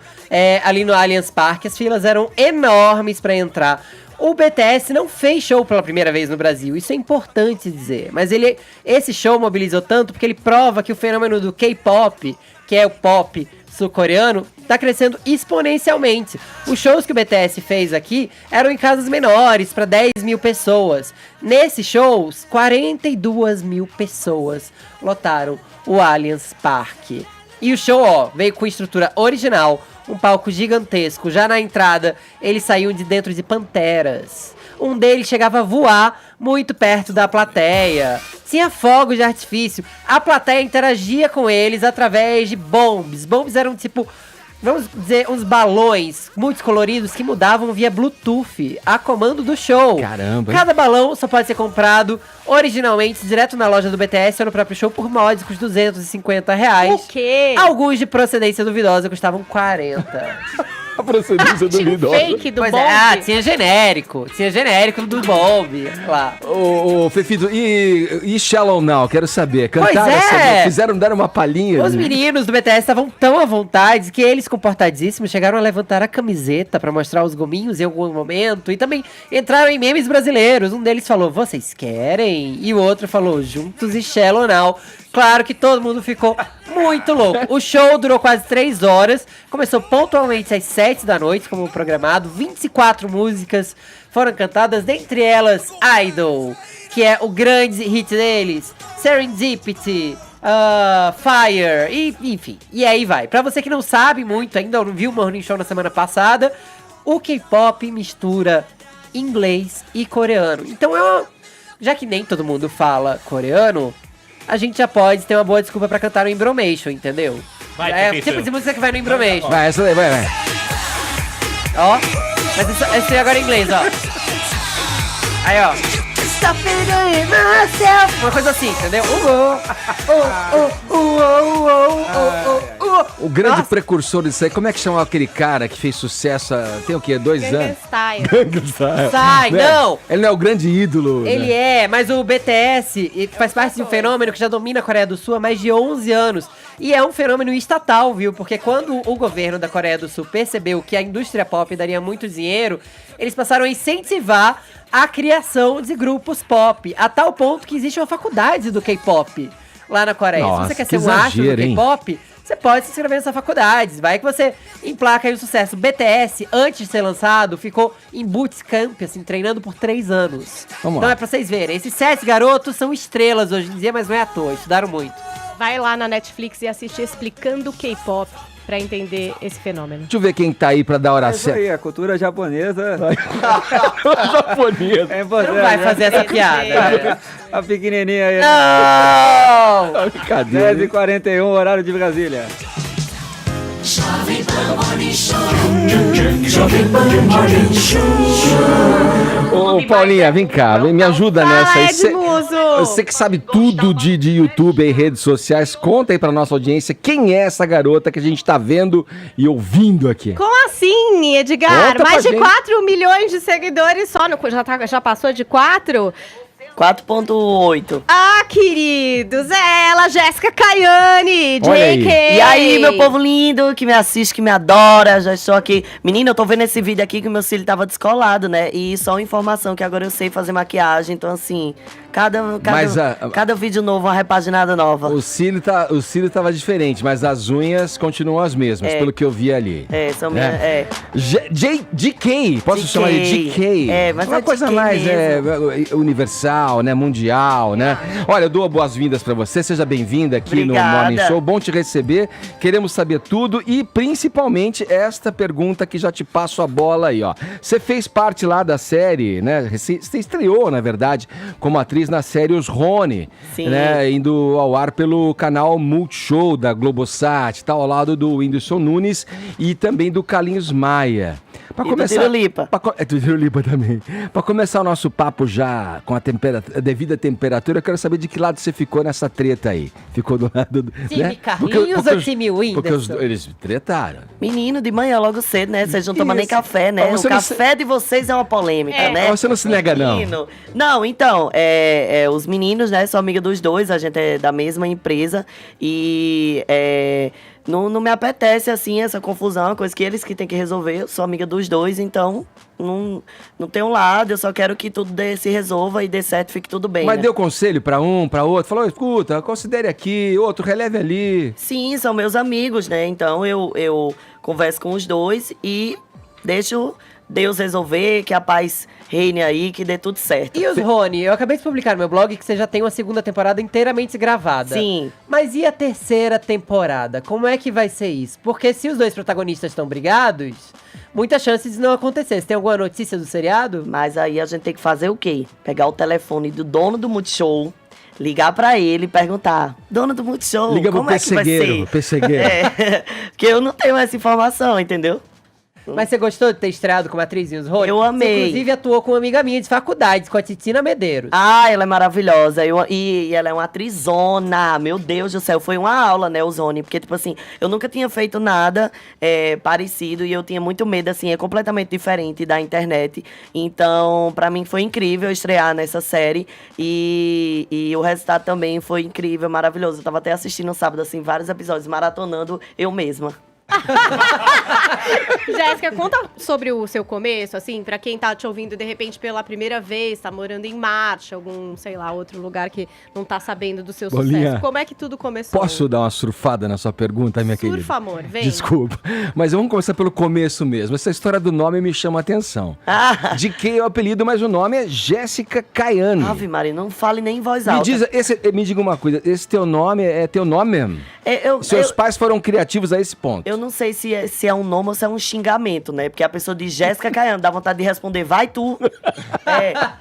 ali no Allianz Parque. As filas eram enormes pra entrar. O BTS não fez show pela primeira vez no Brasil, isso é importante dizer. Mas esse show mobilizou tanto porque ele prova que o fenômeno do K-pop, que é o pop sul-coreano, tá crescendo exponencialmente. Os shows que o BTS fez aqui eram em casas menores, para 10 mil pessoas. Nesses shows, 42 mil pessoas lotaram o Allianz Parque. E o show, veio com estrutura original, um palco gigantesco. Já na entrada, eles saíam de dentro de panteras. Um deles chegava a voar muito perto da plateia. Tinha fogos de artifício. A plateia interagia com eles através de bombs. Bombs eram tipo, vamos dizer, uns balões muito coloridos que mudavam via Bluetooth a comando do show. Caramba, hein? Cada balão só pode ser comprado originalmente direto na loja do BTS ou no próprio show por módicos R$250. O quê? Alguns de procedência duvidosa custavam 40. A procedência duvidosa. Fake do Pois bombe. tinha genérico do Bomb, lá. Ô, Fefito, e Shallow Now? Quero saber. Cantaram Pois é. deram uma palhinha. Os meninos do BTS estavam tão à vontade que eles, comportadíssimos, chegaram a levantar a camiseta pra mostrar os gominhos em algum momento. E também entraram em memes brasileiros. Um deles falou, vocês querem? E o outro falou, juntos e Shallow Now. Claro que todo mundo ficou muito louco. O show durou quase 3 horas. Começou pontualmente às 7 da noite, como programado. 24 músicas foram cantadas, dentre elas Idol, que é o grande hit deles, Serendipity, Fire, e, enfim. E aí vai. Pra você que não sabe muito ainda, ou não viu o Morning Show na semana passada, o K-pop mistura inglês e coreano. Então, já que nem todo mundo fala coreano, a gente já pode ter uma boa desculpa pra cantar no Embromation, entendeu? Vai, É Fefito. tipo de música que vai no Embromation. Vai, essa daí, vai. Ó, mas esse agora é em inglês, ó. Aí, ó. Stop it myself. Uma coisa assim, entendeu? O grande Nossa. precursor disso aí, como é que chama aquele cara que fez sucesso tem o quê? 2 Gangnam anos? Style. Sai, Né? não! Ele não é o grande ídolo. Ele né? é, mas o BTS faz parte de um fenômeno que já domina a Coreia do Sul há mais de 11 anos. E é um fenômeno estatal, viu? Porque quando o governo da Coreia do Sul percebeu que a indústria pop daria muito dinheiro, eles passaram a incentivar a criação de grupos pop, a tal ponto que existe uma faculdade do K-pop lá na Coreia. Nossa, se você quer que ser um astro do exagero, hein? K-pop, você pode se inscrever nessa faculdade. Vai que você emplaca aí o sucesso. O BTS, antes de ser lançado, ficou em bootcamp, assim, treinando por 3 anos. Vamos Então lá. é pra vocês verem. Esses 7 garotos são estrelas hoje em dia, mas não é à toa. Estudaram muito. Vai lá na Netflix e assiste Explicando K-Pop. pra entender esse fenômeno. Deixa eu ver quem tá aí pra dar hora É isso certa. aí, a cultura japonesa. Japonês. É Você importante. não vai fazer essa piada. né? A pequenininha aí. Não! Brincadeira. 10h41, horário de Brasília. Ô, Paulinha, vem cá, me ajuda nessa aí. Cê- Edmuso! Você que sabe tudo de YouTube e redes sociais, conta aí pra nossa audiência quem é essa garota que a gente tá vendo e ouvindo aqui. Como assim, Edgar? Conta Mais pra de gente. 4 milhões de seguidores só. Já passou de 4? 4.8. Ah, queridos, é ela, Jéssica Caiane, Olha aí. JK. E aí, meu povo lindo, que me assiste, que me adora, já estou aqui. Menina, eu tô vendo esse vídeo aqui que o meu cílio tava descolado, né? E só uma informação que agora eu sei fazer maquiagem, então assim, cada vídeo novo, uma repaginada nova. O cílio tava diferente, mas as unhas continuam as mesmas, pelo que eu vi ali. São minhas. DK, posso DK. chamar de DK? Mas uma é coisa DK mais mesmo. universal, né? Mundial, né? Olha, eu dou boas-vindas pra você, seja bem-vinda aqui Obrigada. no Morning Show, bom te receber, queremos saber tudo e principalmente esta pergunta que já te passo a bola aí, ó. Você fez parte lá da série, né? Você estreou, na verdade, como atriz na série Os Rony, Sim. né? Indo ao ar pelo canal Multishow da Globosat, tá ao lado do Whindersson Nunes e também do Carlinhos Maia. Pra E do Tirulipa. Do Tirulipa também. Pra começar o nosso papo já com a devida temperatura, eu quero saber de que lado você ficou nessa treta aí. Ficou do lado do... Time Carlinhos ou time Porque Whindersson? eles tretaram. Menino, de manhã, logo cedo, né? Vocês não tomam nem café, né? Mas O você não café de vocês é uma polêmica, né? Mas você não se nega, não. Menino. Não, então, os meninos, né? Sou amiga dos dois, a gente é da mesma empresa e não me apetece, assim, essa confusão, é uma coisa que eles que têm que resolver. Eu sou amiga dos dois, então não tem um lado, eu só quero que tudo se resolva e dê certo, fique tudo bem, Mas né? deu conselho pra um, pra outro? Falou, escuta, considere aqui, outro, releve ali. Sim, são meus amigos, né? Então eu converso com os dois e deixo Deus resolver, que a paz reine aí, que dê tudo certo. E os Rony? Eu acabei de publicar no meu blog que você já tem uma segunda temporada inteiramente gravada. Sim. Mas e a terceira temporada? Como é que vai ser isso? Porque se os dois protagonistas estão brigados, muita chance de não acontecer. Você tem alguma notícia do seriado? Mas aí a gente tem que fazer o quê? Pegar o telefone do dono do Multishow, ligar pra ele e perguntar: dono do Multishow, Liga pro como é que vai ser? pessegueiro. Porque eu não tenho essa informação, entendeu? Mas você gostou de ter estreado como atriz em Os Rony? Eu amei. Você, inclusive, atuou com uma amiga minha de faculdade, com a Titina Medeiros. Ah, ela é maravilhosa. E ela é uma atrizona. Meu Deus do céu. Foi uma aula, né, o Zone? Porque, tipo assim, eu nunca tinha feito nada parecido e eu tinha muito medo, assim, é completamente diferente da internet. Então, pra mim foi incrível estrear nessa série. E o resultado também foi incrível, maravilhoso. Eu tava até assistindo no sábado, assim, vários episódios, maratonando eu mesma. Jéssica, conta sobre o seu começo, assim, pra quem tá te ouvindo de repente pela primeira vez, tá morando em Marcha, algum, sei lá, outro lugar que não tá sabendo do seu Bolinha, sucesso. Como é que tudo começou? Posso dar uma surfada na sua pergunta, minha querida? Surfa, amor, vem. Desculpa, mas vamos começar pelo começo mesmo. Essa história do nome me chama a atenção. De que é o apelido, mas o nome é Jéssica Caiane. Ave Maria, não fale nem em voz Me, alta. me diga uma coisa, esse teu nome é teu nome mesmo? Seus pais foram criativos a esse ponto? Eu não sei se é um nome ou se é um xingamento, né? Porque a pessoa diz Jéssica Caiane, dá vontade de responder, vai tu.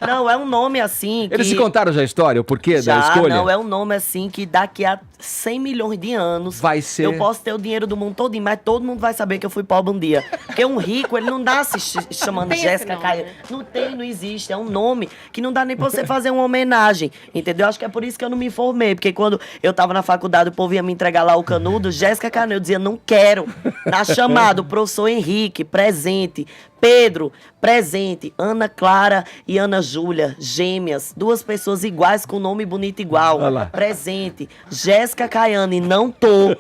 Não, é um nome assim que... Eles se contaram já a história, o porquê da escolha? Não, é um nome assim que daqui a 100 milhões de anos... Vai ser... Eu posso ter o dinheiro do mundo todinho, mas todo mundo vai saber que eu fui pobre um dia. Porque um rico, ele não dá se chamando Tem esse Jéssica nome, Caiane. né? Não tem, não existe. É um nome que não dá nem pra você fazer uma homenagem, entendeu? Acho que é por isso que eu não me formei. Porque quando eu tava na faculdade, o povo ia me entregar lá o canudo, Jéssica Caiane, eu dizia, não quero. Na chamada, o professor Henrique, presente. Pedro, presente. Ana Clara e Ana Júlia, gêmeas. 2 pessoas iguais com nome bonito igual. Olha lá. Presente. Jéssica Caiane, não tô.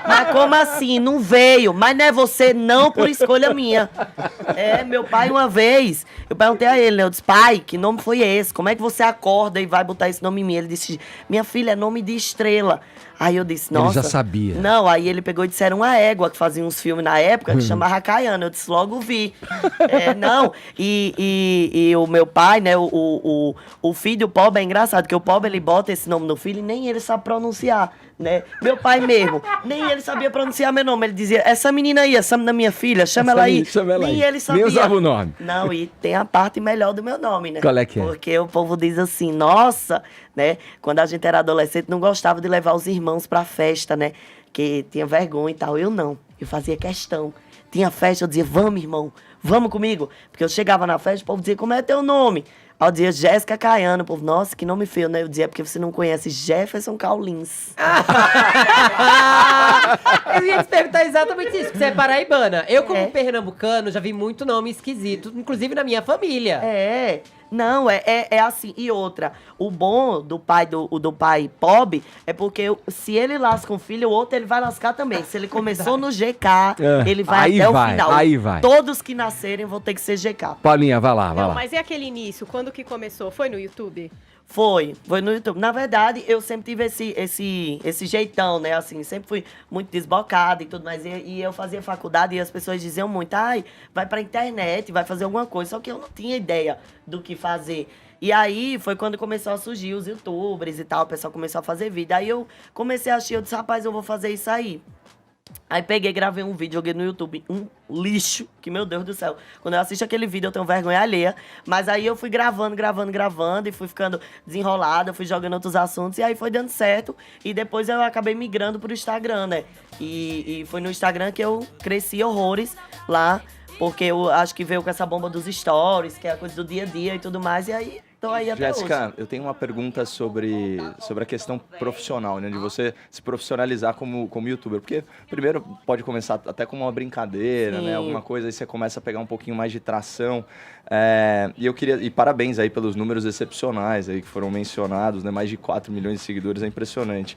Mas como assim? Não veio. Mas não é você, não por escolha minha. Meu pai uma vez, eu perguntei a ele, né? Eu disse, pai, que nome foi esse? Como é que você acorda e vai botar esse nome em mim? Ele disse, minha filha, é nome de estrela. Aí eu disse, nossa... Ele já sabia. Não, aí ele pegou e disse, era uma égua que fazia uns filmes na época, que chamava Caiana. Eu disse, logo vi. Não, e o meu pai, né, o filho pobre é engraçado, porque o pobre, ele bota esse nome no filho e nem ele sabe pronunciar. né? Meu pai mesmo, nem ele sabia pronunciar meu nome. Ele dizia, essa menina aí, essa da minha filha, chama ela aí. Nem ele sabia. Nem usava o nome. Não, e tem a parte melhor do meu nome, né? Qual é que é? Porque o povo diz assim, nossa, né? Quando a gente era adolescente, não gostava de levar os irmãos pra festa, né? Que tinha vergonha e tal. Eu não, eu fazia questão. Tinha festa, eu dizia, vamos, irmão, vamos comigo. Porque eu chegava na festa, o povo dizia, como é teu nome? Aí eu dizia, Jéssica Caiano. O povo, nossa, que nome feio, né? Eu dizia, porque você não conhece Jefferson Caulins. Eu ia te perguntar exatamente isso, que você é paraibana. Eu, como pernambucano, já vi muito nome esquisito, inclusive na minha família. Não, é assim. E outra, o bom do pai do pai pobre é porque se ele lasca um filho, o outro ele vai lascar também. Se ele começou no GK, ele vai Aí até vai, o final. aí vai. Todos que nascerem vão ter que ser GK. Paulinha, vai lá, vai Não, lá. mas e aquele início? Quando que começou? Foi no YouTube? Foi no YouTube. Na verdade, eu sempre tive esse jeitão, né? Assim, sempre fui muito desbocada e tudo mais. E eu fazia faculdade e as pessoas diziam muito, ai, vai pra internet, vai fazer alguma coisa. Só que eu não tinha ideia do que fazer. E aí, foi quando começou a surgir os youtubers e tal, o pessoal começou a fazer vídeo. Aí eu comecei a assistir, eu disse, rapaz, eu vou fazer isso aí. Aí peguei, gravei um vídeo, joguei no YouTube, um lixo, que meu Deus do céu. Quando eu assisto aquele vídeo eu tenho vergonha alheia, mas aí eu fui gravando e fui ficando desenrolada, fui jogando outros assuntos e aí foi dando certo. E depois eu acabei migrando pro Instagram, né? E foi no Instagram que eu cresci horrores lá, porque eu acho que veio com essa bomba dos stories, que é a coisa do dia a dia e tudo mais, e aí... Tô aí até Jéssica, hoje. eu tenho uma pergunta sobre a questão profissional, né? De você se profissionalizar como youtuber. Porque, primeiro, pode começar até como uma brincadeira, né? Alguma coisa, aí você começa a pegar um pouquinho mais de tração. E parabéns aí pelos números excepcionais aí que foram mencionados, né? Mais de 4 milhões de seguidores, é impressionante.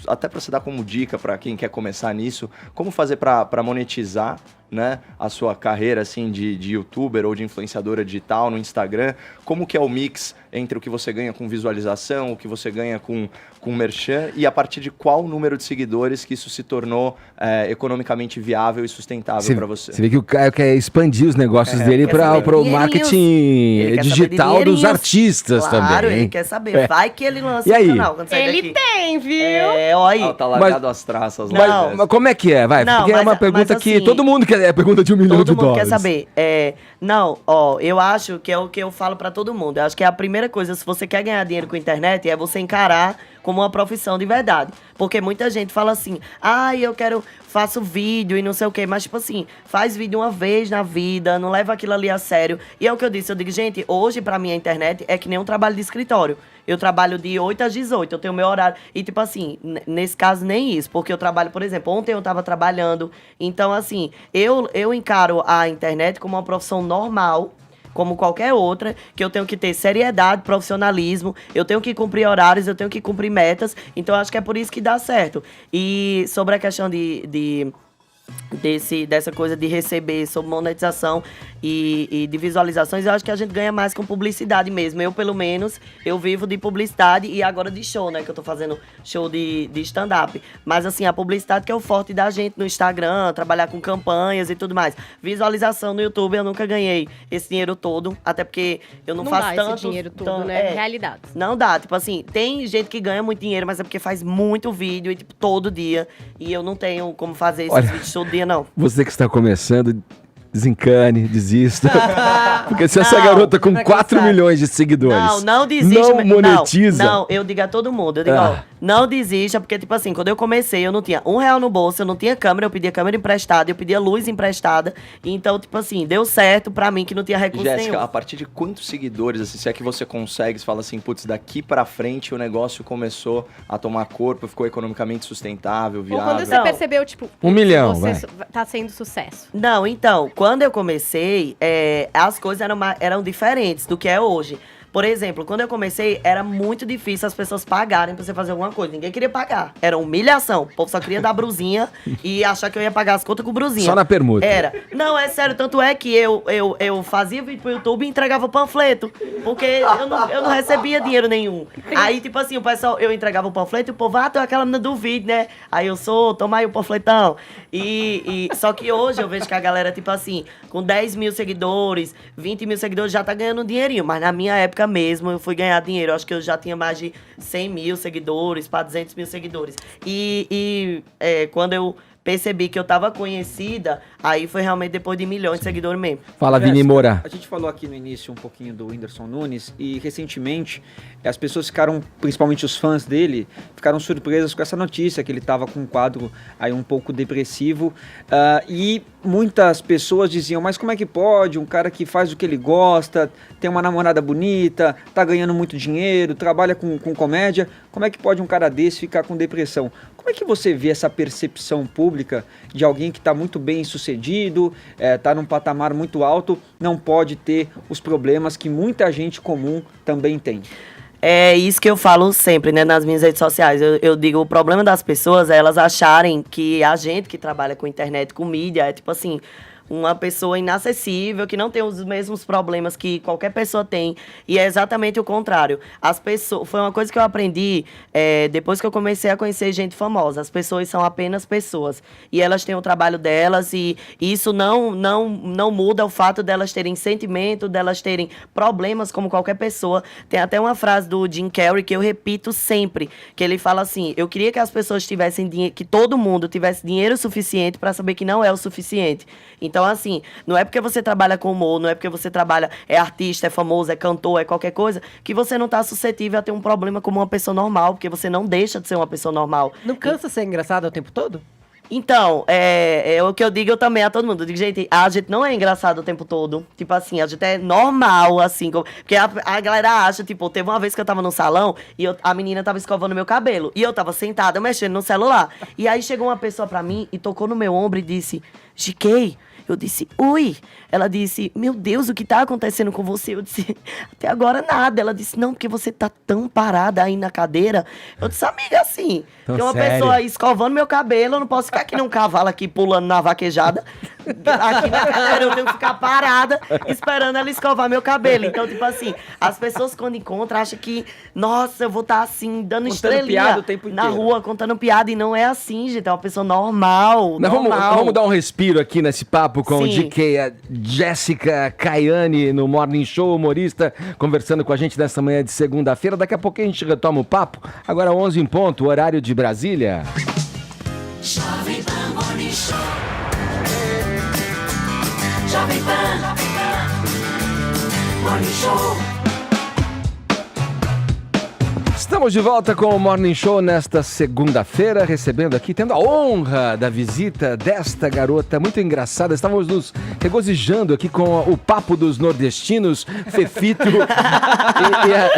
Até para você dar como dica para quem quer começar nisso, como fazer para monetizar, né, a sua carreira assim de youtuber ou de influenciadora digital no Instagram, como que é o mix entre o que você ganha com visualização, o que você ganha com merchan e a partir de qual número de seguidores que isso se tornou economicamente viável e sustentável para você. Você vê que o Caio quer expandir os negócios dele para o marketing digital dos artistas também. Claro, ele quer saber. Vai que ele lança o canal. Quando sair Ele daqui. tem, viu? Olha aí. Tá largado as traças lá. Mas como é que é? Vai, Não, porque é uma pergunta mas que assim, todo mundo quer, é pergunta de $1 milhão. Todo mundo quer saber. Eu acho que é o que eu falo pra todo mundo. Eu acho que a primeira coisa, se você quer ganhar dinheiro com a internet, é você encarar como uma profissão de verdade. Porque muita gente fala assim, faço vídeo e não sei o quê. Mas, tipo assim, faz vídeo uma vez na vida, não leva aquilo ali a sério. E é o que eu disse, gente, hoje pra mim a internet é que nem um trabalho de escritório. Eu trabalho de 8 às 18, eu tenho meu horário. E, tipo assim, nesse caso nem isso. Porque eu trabalho, por exemplo, ontem eu tava trabalhando. Então, assim, eu encaro a internet como uma profissão normal, como qualquer outra, que eu tenho que ter seriedade, profissionalismo, eu tenho que cumprir horários, eu tenho que cumprir metas, então acho que é por isso que dá certo. E sobre a questão dessa coisa de receber sobre monetização e de visualizações, eu acho que a gente ganha mais com publicidade mesmo. Eu, pelo menos, eu vivo de publicidade e agora de show, né? Que eu tô fazendo show de stand-up. Mas, assim, a publicidade que é o forte da gente no Instagram, trabalhar com campanhas e tudo mais. Visualização no YouTube, eu nunca ganhei esse dinheiro todo, até porque eu não faço dá tanto... esse dinheiro todo, né? Realidade. Não dá, tipo assim, tem gente que ganha muito dinheiro, mas é porque faz muito vídeo, e, tipo, todo dia. E eu não tenho como fazer esses vídeos todo dia, não. Você que está começando, desencane, desista. Porque se essa garota com 4 milhões de seguidores não desista. não monetiza... Não, eu digo a todo mundo, eu digo, não desista, porque, tipo assim, quando eu comecei, eu não tinha R$1 no bolso, eu não tinha câmera, eu pedia câmera emprestada, eu pedia luz emprestada. Então, tipo assim, deu certo pra mim que não tinha recurso Jéssica, nenhum. a partir de quantos seguidores, assim, se é que você consegue, você fala assim, putz, daqui pra frente o negócio começou a tomar corpo, ficou economicamente sustentável, Ou viável? quando você percebeu, tipo... 1 milhão, você tá sendo sucesso. Não, então, quando eu comecei, as coisas eram diferentes do que é hoje. Por exemplo, quando eu comecei, era muito difícil as pessoas pagarem pra você fazer alguma coisa. Ninguém queria pagar. Era humilhação. O povo só queria dar brusinha e achar que eu ia pagar as contas com brusinha. Só na permuta. Era. Não, é sério. Tanto é que eu fazia vídeo pro YouTube e entregava panfleto. Porque eu não recebia dinheiro nenhum. Aí, tipo assim, o pessoal, eu entregava o panfleto e o povo, tu é aquela menina do vídeo, né? Aí eu toma aí o panfletão. Só que hoje eu vejo que a galera, tipo assim, com 10 mil seguidores, 20 mil seguidores, já tá ganhando um dinheirinho. Mas na minha época, época mesmo, eu fui ganhar dinheiro. Eu acho que eu já tinha mais de 100 mil seguidores, para 200 mil seguidores. Quando eu percebi que eu tava conhecida, aí foi realmente depois de milhões de seguidores mesmo. Fala, Vini Moura. A gente falou aqui no início um pouquinho do Whindersson Nunes e recentemente as pessoas ficaram, principalmente os fãs dele, ficaram surpresas com essa notícia que ele tava com um quadro aí um pouco depressivo e muitas pessoas diziam, mas como é que pode um cara que faz o que ele gosta, tem uma namorada bonita, tá ganhando muito dinheiro, trabalha com comédia, como é que pode um cara desse ficar com depressão? Como é que você vê essa percepção pública de alguém que está muito bem sucedido, está num patamar muito alto, não pode ter os problemas que muita gente comum também tem? É isso que eu falo sempre, né, nas minhas redes sociais. Eu digo, o problema das pessoas é elas acharem que a gente que trabalha com internet, com mídia, é tipo assim, uma pessoa inacessível, que não tem os mesmos problemas que qualquer pessoa tem. E é exatamente o contrário. As pessoas, foi uma coisa que eu aprendi depois que eu comecei a conhecer gente famosa. As pessoas são apenas pessoas. E elas têm o trabalho delas e isso não muda o fato delas terem sentimento, delas terem problemas como qualquer pessoa. Tem até uma frase do Jim Carrey que eu repito sempre, que ele fala assim, eu queria que as pessoas tivessem dinheiro, que todo mundo tivesse dinheiro suficiente para saber que não é o suficiente. Então, assim, não é porque você trabalha com humor, não é porque você trabalha, é artista, é famoso, é cantor, é qualquer coisa, que você não tá suscetível a ter um problema como uma pessoa normal, porque você não deixa de ser uma pessoa normal. Não cansa ser engraçado o tempo todo? Então, é o que eu digo também a todo mundo. Eu digo, gente, a gente não é engraçado o tempo todo. Tipo assim, a gente é normal, assim. Porque a galera acha, tipo, teve uma vez que eu tava no salão e a menina tava escovando meu cabelo. E eu tava sentada, mexendo no celular. E aí chegou uma pessoa pra mim e tocou no meu ombro e disse, GK. Eu disse, ui. Ela disse, meu Deus, o que tá acontecendo com você? Eu disse, até agora nada. Ela disse, não, porque você tá tão parada aí na cadeira. Eu disse, amiga, assim, tem uma pessoa aí escovando meu cabelo, eu não posso ficar aqui num cavalo aqui pulando na vaquejada. Aqui na cadeira eu tenho que ficar parada esperando ela escovar meu cabelo. Então, tipo assim, as pessoas quando encontram acham que, nossa, eu vou estar assim, dando estrelinha na rua, contando piada. E não é assim, gente, é uma pessoa normal. Vamos dar um respiro aqui nesse papo com o GK, a Jéssica Caiani, no Morning Show, humorista, conversando com a gente nessa manhã de segunda-feira. Daqui a pouquinho a gente retoma o papo. Agora 11 em ponto, horário de Brasília. Jovem Pan Morning Show. Jovem Pan Morning Show. Estamos de volta com o Morning Show nesta segunda-feira, recebendo aqui, tendo a honra da visita desta garota muito engraçada. Estávamos nos regozijando aqui com o papo dos nordestinos, Fefito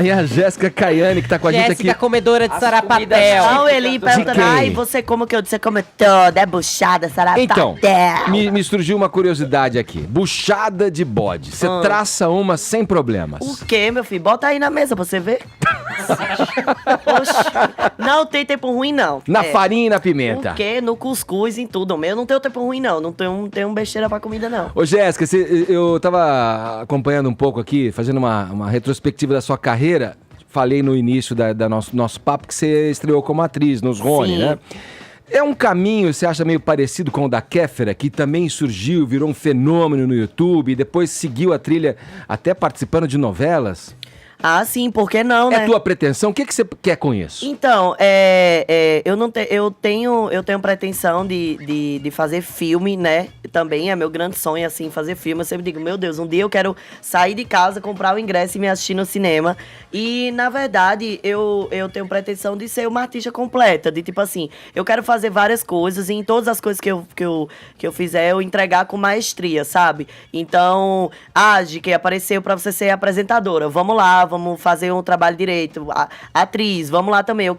e a Jéssica Caiani, que está com a gente aqui. Jéssica, comedora de sarapatel. Não, ele perguntando, ai, você como que eu disse? Você come toda, é buchada, sarapatel. Então, me surgiu uma curiosidade aqui. Buchada de bode. Você traça uma sem problemas. O quê, meu filho? Bota aí na mesa pra você ver. Poxa, não tem tempo ruim, não. Na farinha e na pimenta. O quê? No cuscuz, em tudo. Eu não tenho tempo ruim, não. Não tenho besteira pra comida, não. Ô, Jéssica, eu tava acompanhando um pouco aqui, fazendo uma retrospectiva da sua carreira. Falei no início da nosso papo que você estreou como atriz nos Rony, né? É um caminho, você acha, meio parecido com o da Kéfera, que também surgiu, virou um fenômeno no YouTube, e depois seguiu a trilha até participando de novelas? Ah, sim, por que não, né? É tua pretensão? O que você quer com isso? Então, eu tenho pretensão de fazer filme, né? Também é meu grande sonho, assim, fazer filme. Eu sempre digo, meu Deus, um dia eu quero sair de casa, comprar o ingresso e me assistir no cinema. E, na verdade, eu tenho pretensão de ser uma artista completa. De, tipo assim, eu quero fazer várias coisas e em todas as coisas que eu fizer, eu entregar com maestria, sabe? Então, que apareceu pra você ser apresentadora. Vamos lá, vamos fazer um trabalho direito. Atriz, vamos lá também. Eu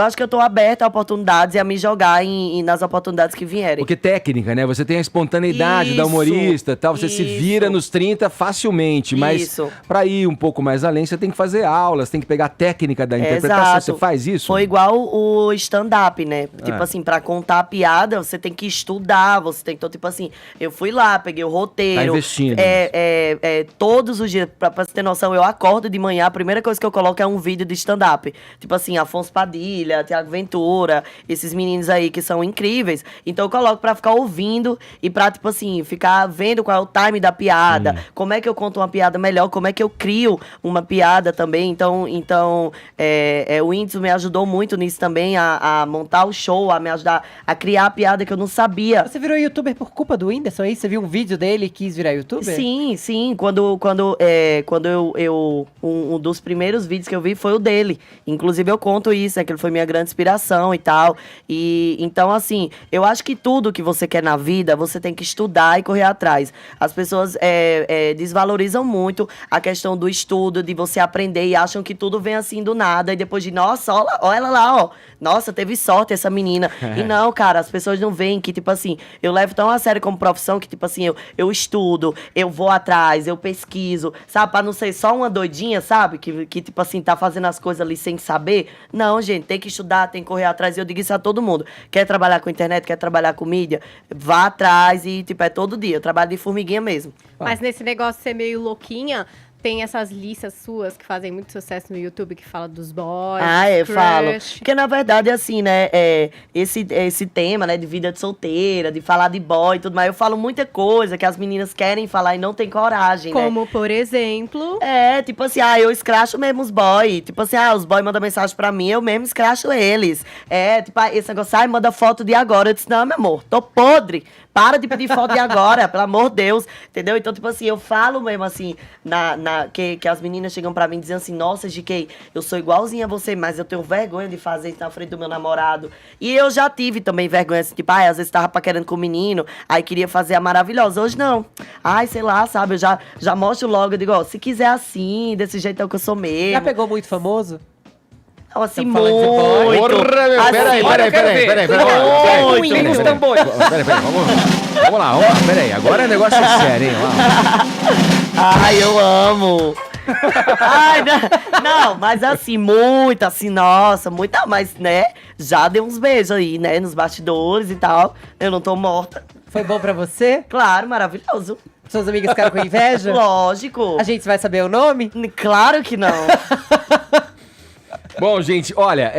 acho que eu tô aberta a oportunidades e a me jogar nas oportunidades que vierem. Porque técnica, né? Você tem a espontaneidade da humorista e tal. Você se vira nos 30 facilmente. Mas pra ir um pouco mais além, você tem que fazer aulas, tem que pegar a técnica da interpretação. Exato. Você faz isso? Foi igual o stand-up, né? Tipo assim, pra contar a piada, você tem que estudar. Então, tipo assim, eu fui lá, peguei o roteiro. Tá investindo. Todos os dias, pra você ter noção, eu acordo de manhã manhã, a primeira coisa que eu coloco é um vídeo de stand-up. Tipo assim, Afonso Padilha, Thiago Ventura, esses meninos aí que são incríveis. Então eu coloco pra ficar ouvindo e pra, tipo assim, ficar vendo qual é o time da piada, como é que eu conto uma piada melhor, como é que eu crio uma piada também. Então o Whindersson me ajudou muito nisso também, a montar o show, a me ajudar a criar a piada que eu não sabia. Você virou youtuber por culpa do Whindersson aí? Você viu um vídeo dele e quis virar youtuber? Sim. Quando um dos primeiros vídeos que eu vi foi o dele. Inclusive eu conto isso, que ele foi minha grande inspiração e tal. E então, assim, eu acho que tudo que você quer na vida, você tem que estudar e correr atrás. As pessoas desvalorizam muito a questão do estudo, de você aprender e acham que tudo vem assim do nada. E depois de, nossa, olha ela lá, ó. Nossa, teve sorte essa menina. E não, cara, as pessoas não veem que, tipo assim, eu levo tão a sério como profissão que, tipo assim, eu estudo, eu vou atrás, eu pesquiso, sabe? Pra não ser só uma doidinha, sabe? Que tipo assim, tá fazendo as coisas ali sem saber. Não, gente, tem que estudar, tem que correr atrás. E eu digo isso a todo mundo. Quer trabalhar com internet, quer trabalhar com mídia? Vá atrás e, tipo, é todo dia. Eu trabalho de formiguinha mesmo. Mas nesse negócio de ser meio louquinha, tem essas listas suas que fazem muito sucesso no YouTube, que fala dos boys, Falo. Porque, na verdade, assim, né, esse tema, né, de vida de solteira, de falar de boy e tudo mais, eu falo muita coisa que as meninas querem falar e não tem coragem, né? Como, por exemplo... tipo assim, eu escracho mesmo os boy. Tipo assim, os boy mandam mensagem pra mim, eu mesmo escracho eles. Tipo, esse negócio, manda foto de agora. Eu disse, não, meu amor, tô podre. Para de pedir foto de agora, pelo amor de Deus, entendeu? Então, tipo assim, eu falo mesmo assim, que as meninas chegam pra mim dizendo assim, nossa, GK, eu sou igualzinha a você, mas eu tenho vergonha de fazer isso na frente do meu namorado. E eu já tive também vergonha, assim, tipo, às vezes tava paquerando com o menino, aí queria fazer a maravilhosa. Hoje não. Sei lá, sabe, eu já mostro logo, eu digo, ó, se quiser assim, desse jeito é o que eu sou mesmo. Já pegou muito famoso? Não, assim, Tá falando de boy? muito. Porra, meu, peraí. Os tambores. Peraí, vamos lá, peraí. Agora é negócio sério, hein? Eu amo. Não, mas assim, muito, assim, nossa, muita, mas, né, já deu uns beijos aí, né, nos bastidores e tal. Eu não tô morta. Foi bom pra você? Claro, maravilhoso. Suas amigas ficaram com inveja? Lógico. A gente vai saber o nome? Claro que não. Bom, gente, olha,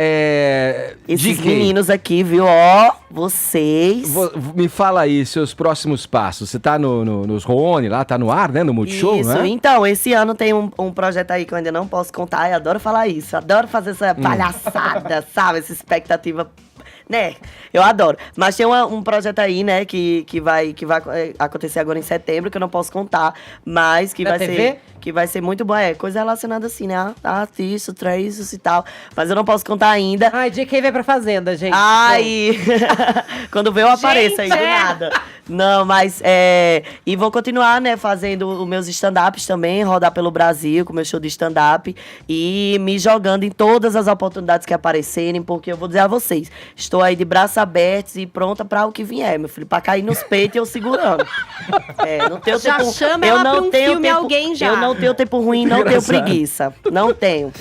esses meninos aqui, viu, ó, vocês... Me fala aí, seus próximos passos. Você tá nos Rony lá, tá no ar, né, no Multishow, isso, né? Então, esse ano tem um projeto aí que eu ainda não posso contar, eu adoro falar isso, adoro fazer essa palhaçada, sabe, essa expectativa... Né? Eu adoro. Mas tem um projeto aí, né, que vai acontecer agora em setembro, que eu não posso contar, mas que vai ser muito bom. Coisa relacionada assim, né? Isso, isso e tal. Mas eu não posso contar ainda. JK vai pra Fazenda, gente. Quando vê eu apareço aí do nada. Não, mas e vou continuar, né, fazendo os meus stand-ups também, rodar pelo Brasil com o meu show de stand-up e me jogando em todas as oportunidades que aparecerem, porque eu vou dizer a vocês, estou aí de braços abertos e pronta pra o que vier, meu filho, pra cair nos peitos e eu segurando. Não tenho já tempo, chama eu ela não pra um tenho filme, tempo, alguém já. Eu não tenho tempo ruim, não tenho preguiça. Não tenho.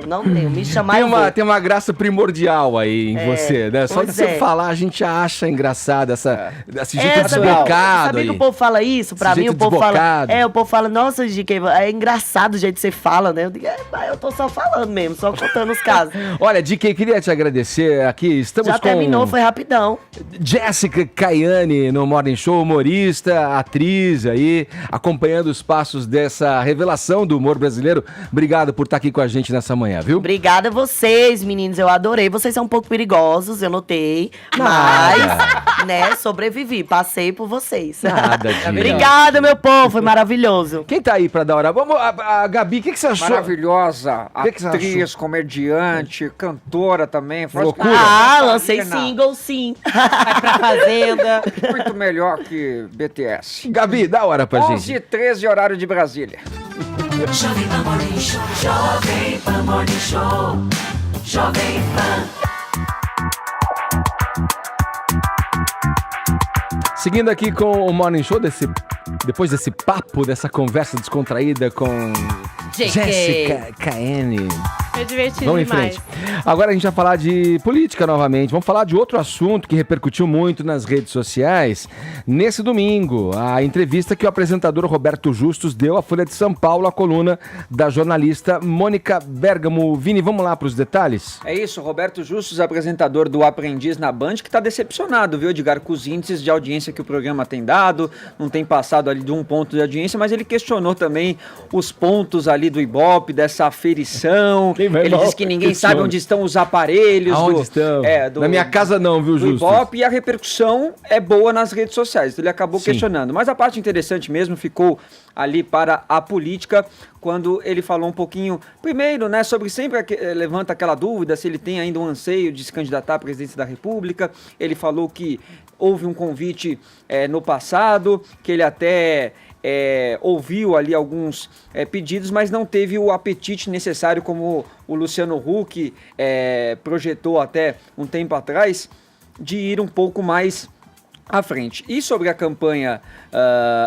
Não tenho. Me chamar tem uma graça primordial aí em você, né? Só de você falar, a gente já acha engraçado esse jeito desbocado. Sabia que o povo fala isso? Pra mim, o povo fala. O povo fala, nossa, GK, é engraçado o jeito que você fala, né? Eu digo, eu tô só falando mesmo, só contando os casos. Olha, GK, queria te agradecer aqui. Estamos já terminou, foi rapidão. Jéssica Caiane no Morning Show, humorista, atriz aí, acompanhando os passos dessa revelação do humor brasileiro. Obrigado por estar aqui com a gente nessa manhã, viu? Obrigada a vocês, meninos, eu adorei. Vocês são um pouco perigosos, eu notei, mas, né, sobrevivi, passei por vocês. Nada disso. Obrigada, meu povo, foi maravilhoso. Quem tá aí pra dar hora? Vamos, a Gabi, o que você achou? Maravilhosa, que atriz, comediante, cantora também. Loucura. Lancei single, sim. Vai pra Fazenda. Muito melhor que BTS. Gabi, dá hora pra gente. 11h13, horário de Brasília. Jovem Pan Morning Show, Jovem Pan Morning Show, Jovem Pan. Seguindo aqui com o Morning Show, depois desse papo, dessa conversa descontraída com JK. Jéssica Caiane. É divertido Vamos em demais. frente. Agora a gente vai falar de política novamente. Vamos falar de outro assunto que repercutiu muito nas redes sociais. Nesse domingo, a entrevista que o apresentador Roberto Justus deu à Folha de São Paulo, a coluna da jornalista Mônica Bergamo. Vini, vamos lá para os detalhes? É isso, Roberto Justus, apresentador do Aprendiz na Band, que está decepcionado, viu, Edgar, com os índices de audiência que o programa tem dado, não tem passado ali de 1 ponto de audiência, mas ele questionou também os pontos ali do Ibope, dessa aferição. Ele disse que ninguém sabe onde estão os aparelhos. Aonde estão? Na minha casa não, viu, do Justus? Ibope, e a repercussão é boa nas redes sociais, então ele acabou questionando. Mas a parte interessante mesmo ficou ali para a política, quando ele falou um pouquinho, primeiro, né, sobre sempre levanta aquela dúvida se ele tem ainda um anseio de se candidatar à presidência da República. Ele falou que houve um convite no passado, que ele até ouviu ali alguns pedidos, mas não teve o apetite necessário, como o Luciano Huck projetou até um tempo atrás, de ir um pouco mais à frente. E sobre a campanha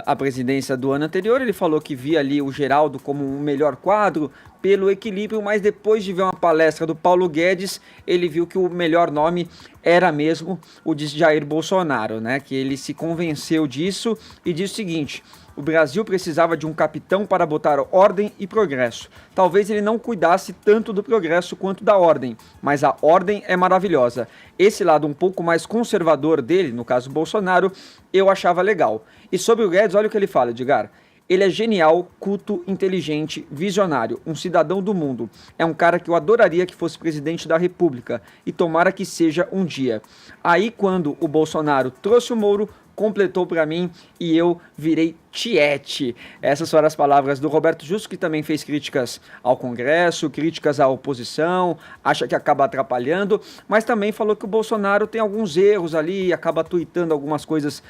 à presidência do ano anterior, ele falou que via ali o Geraldo como um melhor quadro pelo equilíbrio, mas depois de ver uma palestra do Paulo Guedes, ele viu que o melhor nome era mesmo o de Jair Bolsonaro, né? Que ele se convenceu disso e disse o seguinte: o Brasil precisava de um capitão para botar ordem e progresso. Talvez ele não cuidasse tanto do progresso quanto da ordem, mas a ordem é maravilhosa. Esse lado um pouco mais conservador dele, no caso Bolsonaro, eu achava legal. E sobre o Guedes, olha o que ele fala, Edgar. Ele é genial, culto, inteligente, visionário, um cidadão do mundo. É um cara que eu adoraria que fosse presidente da República e tomara que seja um dia. Aí quando o Bolsonaro trouxe o Moro, completou para mim e eu virei tiete. Essas foram as palavras do Roberto Justus, que também fez críticas ao Congresso, críticas à oposição, acha que acaba atrapalhando, mas também falou que o Bolsonaro tem alguns erros ali, acaba tuitando algumas coisas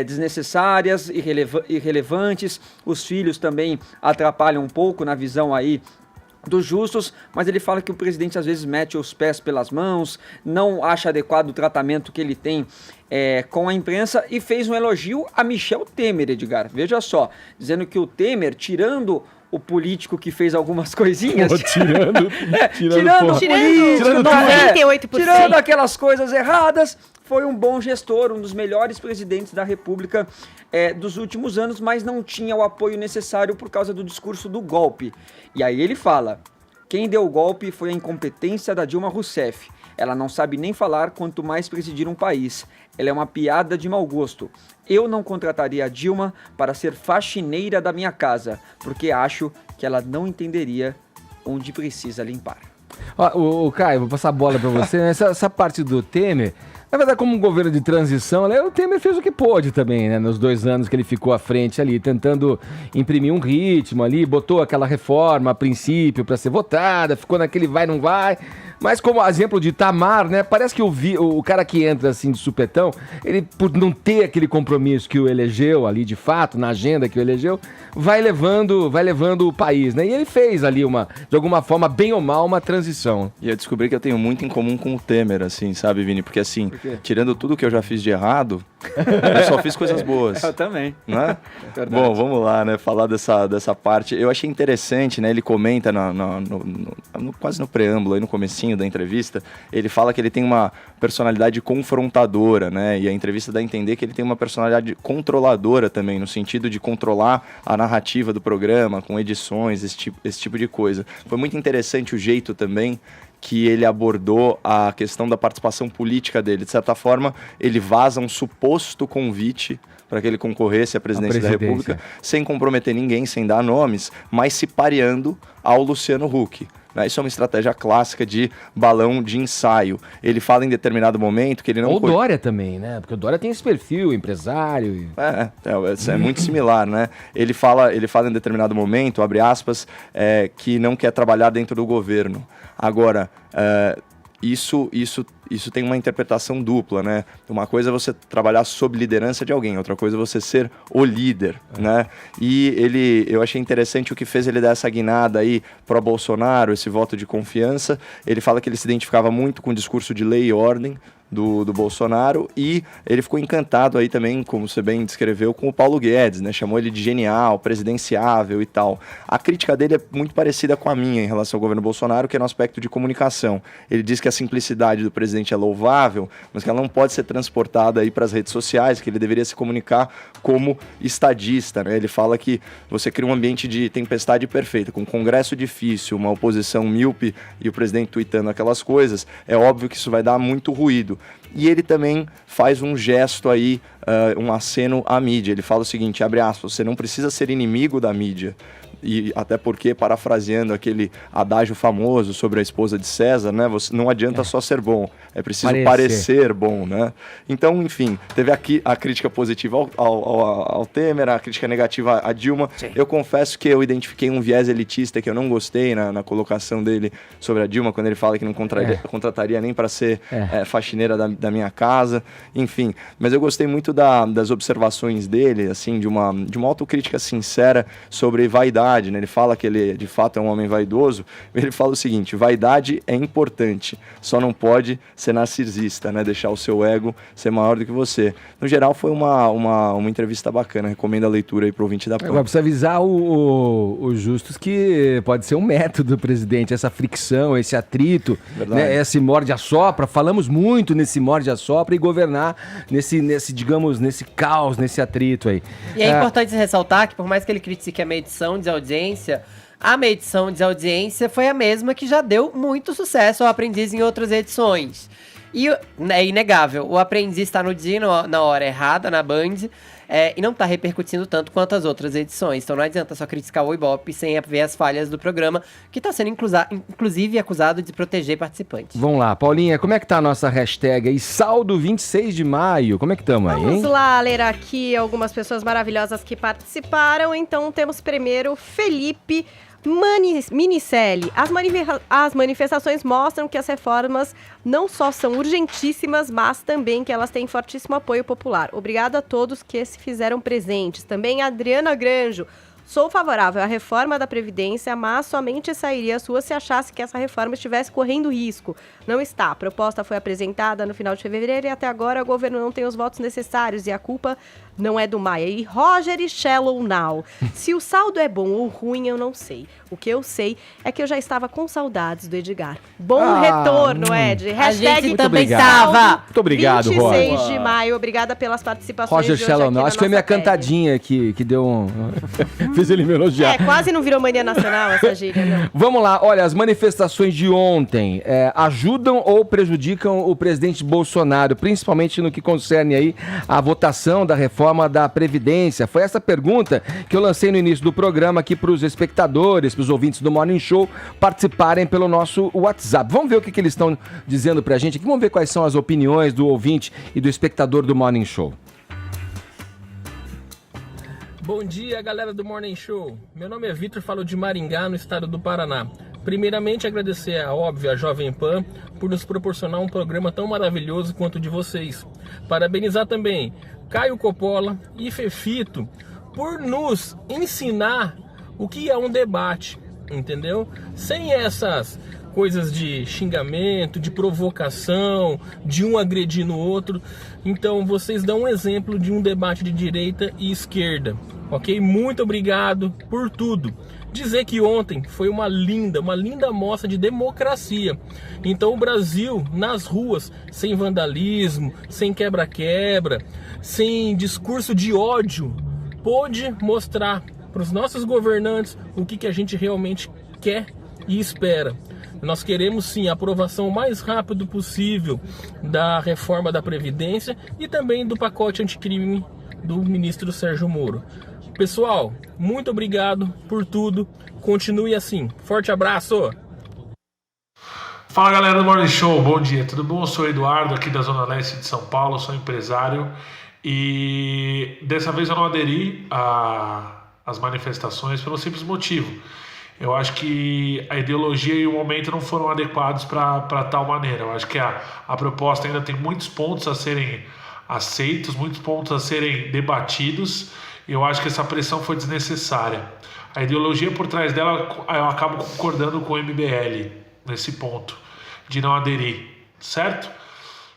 desnecessárias, irrelevantes. Os filhos também atrapalham um pouco na visão aí dos Justus, mas ele fala que o presidente às vezes mete os pés pelas mãos, não acha adequado o tratamento que ele tem com a imprensa, e fez um elogio a Michel Temer, Edgar. Veja só, dizendo que o Temer, tirando o político que fez algumas coisinhas... Tirando tirando aquelas coisas erradas, foi um bom gestor, um dos melhores presidentes da República dos últimos anos, mas não tinha o apoio necessário por causa do discurso do golpe. E aí ele fala: quem deu o golpe foi a incompetência da Dilma Rousseff. Ela não sabe nem falar, quanto mais presidir um país. Ela é uma piada de mau gosto. Eu não contrataria a Dilma para ser faxineira da minha casa, porque acho que ela não entenderia onde precisa limpar. O Caio, vou passar a bola pra você. Né? Essa parte do Temer, na verdade, como um governo de transição, né, o Temer fez o que pôde também, né, nos 2 anos que ele ficou à frente ali, tentando imprimir um ritmo ali, botou aquela reforma a princípio para ser votada, ficou naquele vai, não vai. Mas como exemplo de Itamar, né, parece que o cara que entra assim de supetão, ele, por não ter aquele compromisso que o elegeu ali de fato, na agenda que o elegeu, vai levando o país, né? E ele fez ali de alguma forma, bem ou mal, uma transição. E eu descobri que eu tenho muito em comum com o Temer, assim, sabe, Vini? Porque assim, tirando tudo que eu já fiz de errado, eu só fiz coisas boas. Eu também. Né? Bom, vamos lá, né? Falar dessa parte. Eu achei interessante, né? Ele comenta quase no preâmbulo, aí no comecinho da entrevista, ele fala que ele tem uma personalidade confrontadora, né? E a entrevista dá a entender que ele tem uma personalidade controladora também, no sentido de controlar a narrativa do programa, com edições, esse tipo de coisa. Foi muito interessante o jeito também que ele abordou a questão da participação política dele. De certa forma, ele vaza um suposto convite para que ele concorresse à presidência da República, sem comprometer ninguém, sem dar nomes, mas se pareando ao Luciano Huck. Isso é uma estratégia clássica de balão de ensaio. Ele fala em determinado momento que ele não... Ou o Dória também, né? Porque o Dória tem esse perfil, empresário. É muito similar, né? Ele fala em determinado momento, abre aspas, que não quer trabalhar dentro do governo. Agora, isso tem uma interpretação dupla, né? Uma coisa é você trabalhar sob liderança de alguém, outra coisa é você ser o líder, né? E eu achei interessante o que fez ele dar essa guinada aí pro Bolsonaro, esse voto de confiança. Ele fala que ele se identificava muito com o discurso de lei e ordem do Bolsonaro, e ele ficou encantado aí também, como você bem descreveu, com o Paulo Guedes, né? Chamou ele de genial, presidenciável e tal. A crítica dele é muito parecida com a minha em relação ao governo Bolsonaro, que é no aspecto de comunicação. Ele diz que a simplicidade do presidente é louvável, mas que ela não pode ser transportada aí para as redes sociais, que ele deveria se comunicar como estadista, né? Ele fala que você cria um ambiente de tempestade perfeita, com um congresso difícil, uma oposição míope e o presidente tuitando aquelas coisas, é óbvio que isso vai dar muito ruído. E ele também faz um gesto aí, um aceno à mídia. Ele fala o seguinte, abre aspas, você não precisa ser inimigo da mídia. E até porque, parafraseando aquele adágio famoso sobre a esposa de César, né? Não adianta só ser bom, é preciso parecer bom, né? Então, enfim, teve aqui a crítica positiva ao Temer, a crítica negativa à Dilma. Sim. Eu confesso que eu identifiquei um viés elitista que eu não gostei na colocação dele sobre a Dilma, quando ele fala que não contrataria nem para ser faxineira da minha casa, enfim. Mas eu gostei muito das observações dele, assim, de uma autocrítica sincera sobre vaidade. Né? Ele fala que ele de fato é um homem vaidoso. Ele fala o seguinte: vaidade é importante, só não pode ser narcisista, né? Deixar o seu ego ser maior do que você. No geral, foi uma entrevista bacana. Recomendo a leitura aí pro ouvinte da PAN. Agora precisa avisar os justos que pode ser um método do presidente, essa fricção, esse atrito, né? Esse morde-a-sopra. Falamos muito nesse morde-a-sopra e governar digamos, nesse caos, nesse atrito aí. E é importante ressaltar que, por mais que ele critique a medição de audiência, a medição de audiência foi a mesma que já deu muito sucesso ao Aprendiz em outras edições. E é inegável, o Aprendiz está no dia na hora errada, na Band, e não está repercutindo tanto quanto as outras edições. Então não adianta só criticar o Ibope sem ver as falhas do programa, que está sendo inclusive acusado de proteger participantes. Vamos lá, Paulinha, como é que tá a nossa hashtag aí? Saldo 26 de maio, como é que estamos aí, hein? Vamos lá ler aqui algumas pessoas maravilhosas que participaram. Então temos primeiro Felipe Minicelli. As manifestações mostram que as reformas não só são urgentíssimas, mas também que elas têm fortíssimo apoio popular. Obrigado a todos que se fizeram presentes. Também Adriana Granjo. Sou favorável à reforma da Previdência, mas somente sairia às ruas se achasse que essa reforma estivesse correndo risco. Não está. A proposta foi apresentada no final de fevereiro e até agora o governo não tem os votos necessários e a culpa não é do Maia. E Roger e Shallow Now. Se o saldo é bom ou ruim, eu não sei. O que eu sei é que eu já estava com saudades do Edgar. Bom retorno, Ed. A gente também estava. Muito obrigado, 26 Roger. de maio. Obrigada pelas participações. Roger Shallow Now. Acho que foi minha cantadinha que deu um... Fiz ele me elogiar. Quase não virou mania nacional essa gíria, não. Vamos lá, olha, as manifestações de ontem ajudam ou prejudicam o presidente Bolsonaro, principalmente no que concerne aí a votação da reforma da Previdência? Foi essa pergunta que eu lancei no início do programa aqui para os espectadores, para os ouvintes do Morning Show participarem pelo nosso WhatsApp. Vamos ver o que eles estão dizendo pra gente aqui, vamos ver quais são as opiniões do ouvinte e do espectador do Morning Show. Bom dia, galera do Morning Show. Meu nome é Vitor, falo de Maringá, no estado do Paraná. Primeiramente, agradecer a Jovem Pan por nos proporcionar um programa tão maravilhoso quanto o de vocês. Parabenizar também Caio Coppola e Fefito por nos ensinar o que é um debate, entendeu? Sem essas coisas de xingamento, de provocação, de um agredir no outro. Então vocês dão um exemplo de um debate de direita e esquerda, ok? Muito obrigado por tudo. Dizer que ontem foi uma linda mostra de democracia. Então o Brasil nas ruas, sem vandalismo, sem quebra-quebra, sem discurso de ódio, pôde mostrar para os nossos governantes o que a gente realmente quer e espera. Nós queremos sim a aprovação o mais rápido possível da reforma da Previdência e também do pacote anticrime do ministro Sérgio Moro. Pessoal, muito obrigado por tudo. Continue assim. Forte abraço! Fala, galera do Morning Show, bom dia, tudo bom? Eu sou o Eduardo, aqui da Zona Leste de São Paulo, sou empresário e dessa vez eu não aderi às manifestações pelo simples motivo. Eu acho que a ideologia e o momento não foram adequados para tal maneira. Eu acho que a proposta ainda tem muitos pontos a serem aceitos, muitos pontos a serem debatidos. E eu acho que essa pressão foi desnecessária. A ideologia por trás dela, eu acabo concordando com o MBL nesse ponto, de não aderir, certo?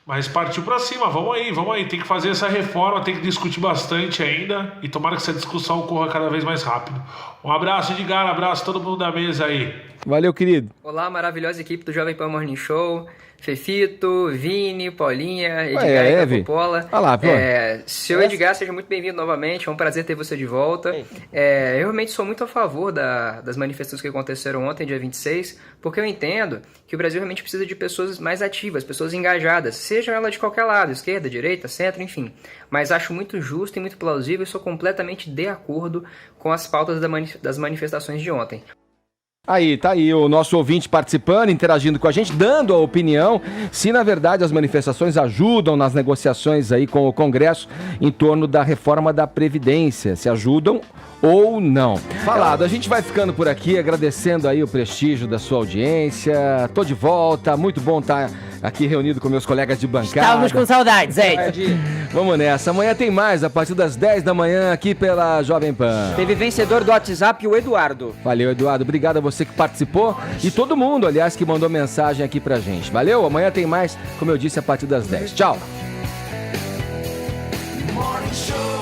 Mas partiu pra cima, vamos aí. Tem que fazer essa reforma, tem que discutir bastante ainda e tomara que essa discussão ocorra cada vez mais rápido. Um abraço, Edgar, abraço a todo mundo da mesa aí. Valeu, querido. Olá, maravilhosa equipe do Jovem Pan Morning Show. Fefito, Vini, Paulinha, Edgar e Capopola. Olha lá, pô. Seu Edgar, seja muito bem-vindo novamente. É um prazer ter você de volta. Eu realmente sou muito a favor das manifestações que aconteceram ontem, dia 26, porque eu entendo que o Brasil realmente precisa de pessoas mais ativas, pessoas engajadas, sejam elas de qualquer lado, esquerda, direita, centro, enfim. Mas acho muito justo e muito plausível e sou completamente de acordo com as pautas das manifestações de ontem. Aí, tá aí o nosso ouvinte participando, interagindo com a gente, dando a opinião se na verdade as manifestações ajudam nas negociações aí com o Congresso em torno da reforma da Previdência, se ajudam ou não. Falado, a gente vai ficando por aqui, agradecendo aí o prestígio da sua audiência. Tô de volta, muito bom estar aqui reunido com meus colegas de bancada. Estávamos com saudades, Ed. Vamos nessa, amanhã tem mais, a partir das 10 da manhã aqui pela Jovem Pan. Teve vencedor do WhatsApp, o Eduardo. Valeu, Eduardo, obrigado a você que participou e todo mundo, aliás, que mandou mensagem aqui pra gente. Valeu, amanhã tem mais, como eu disse, a partir das 10. Tchau. Morning Show.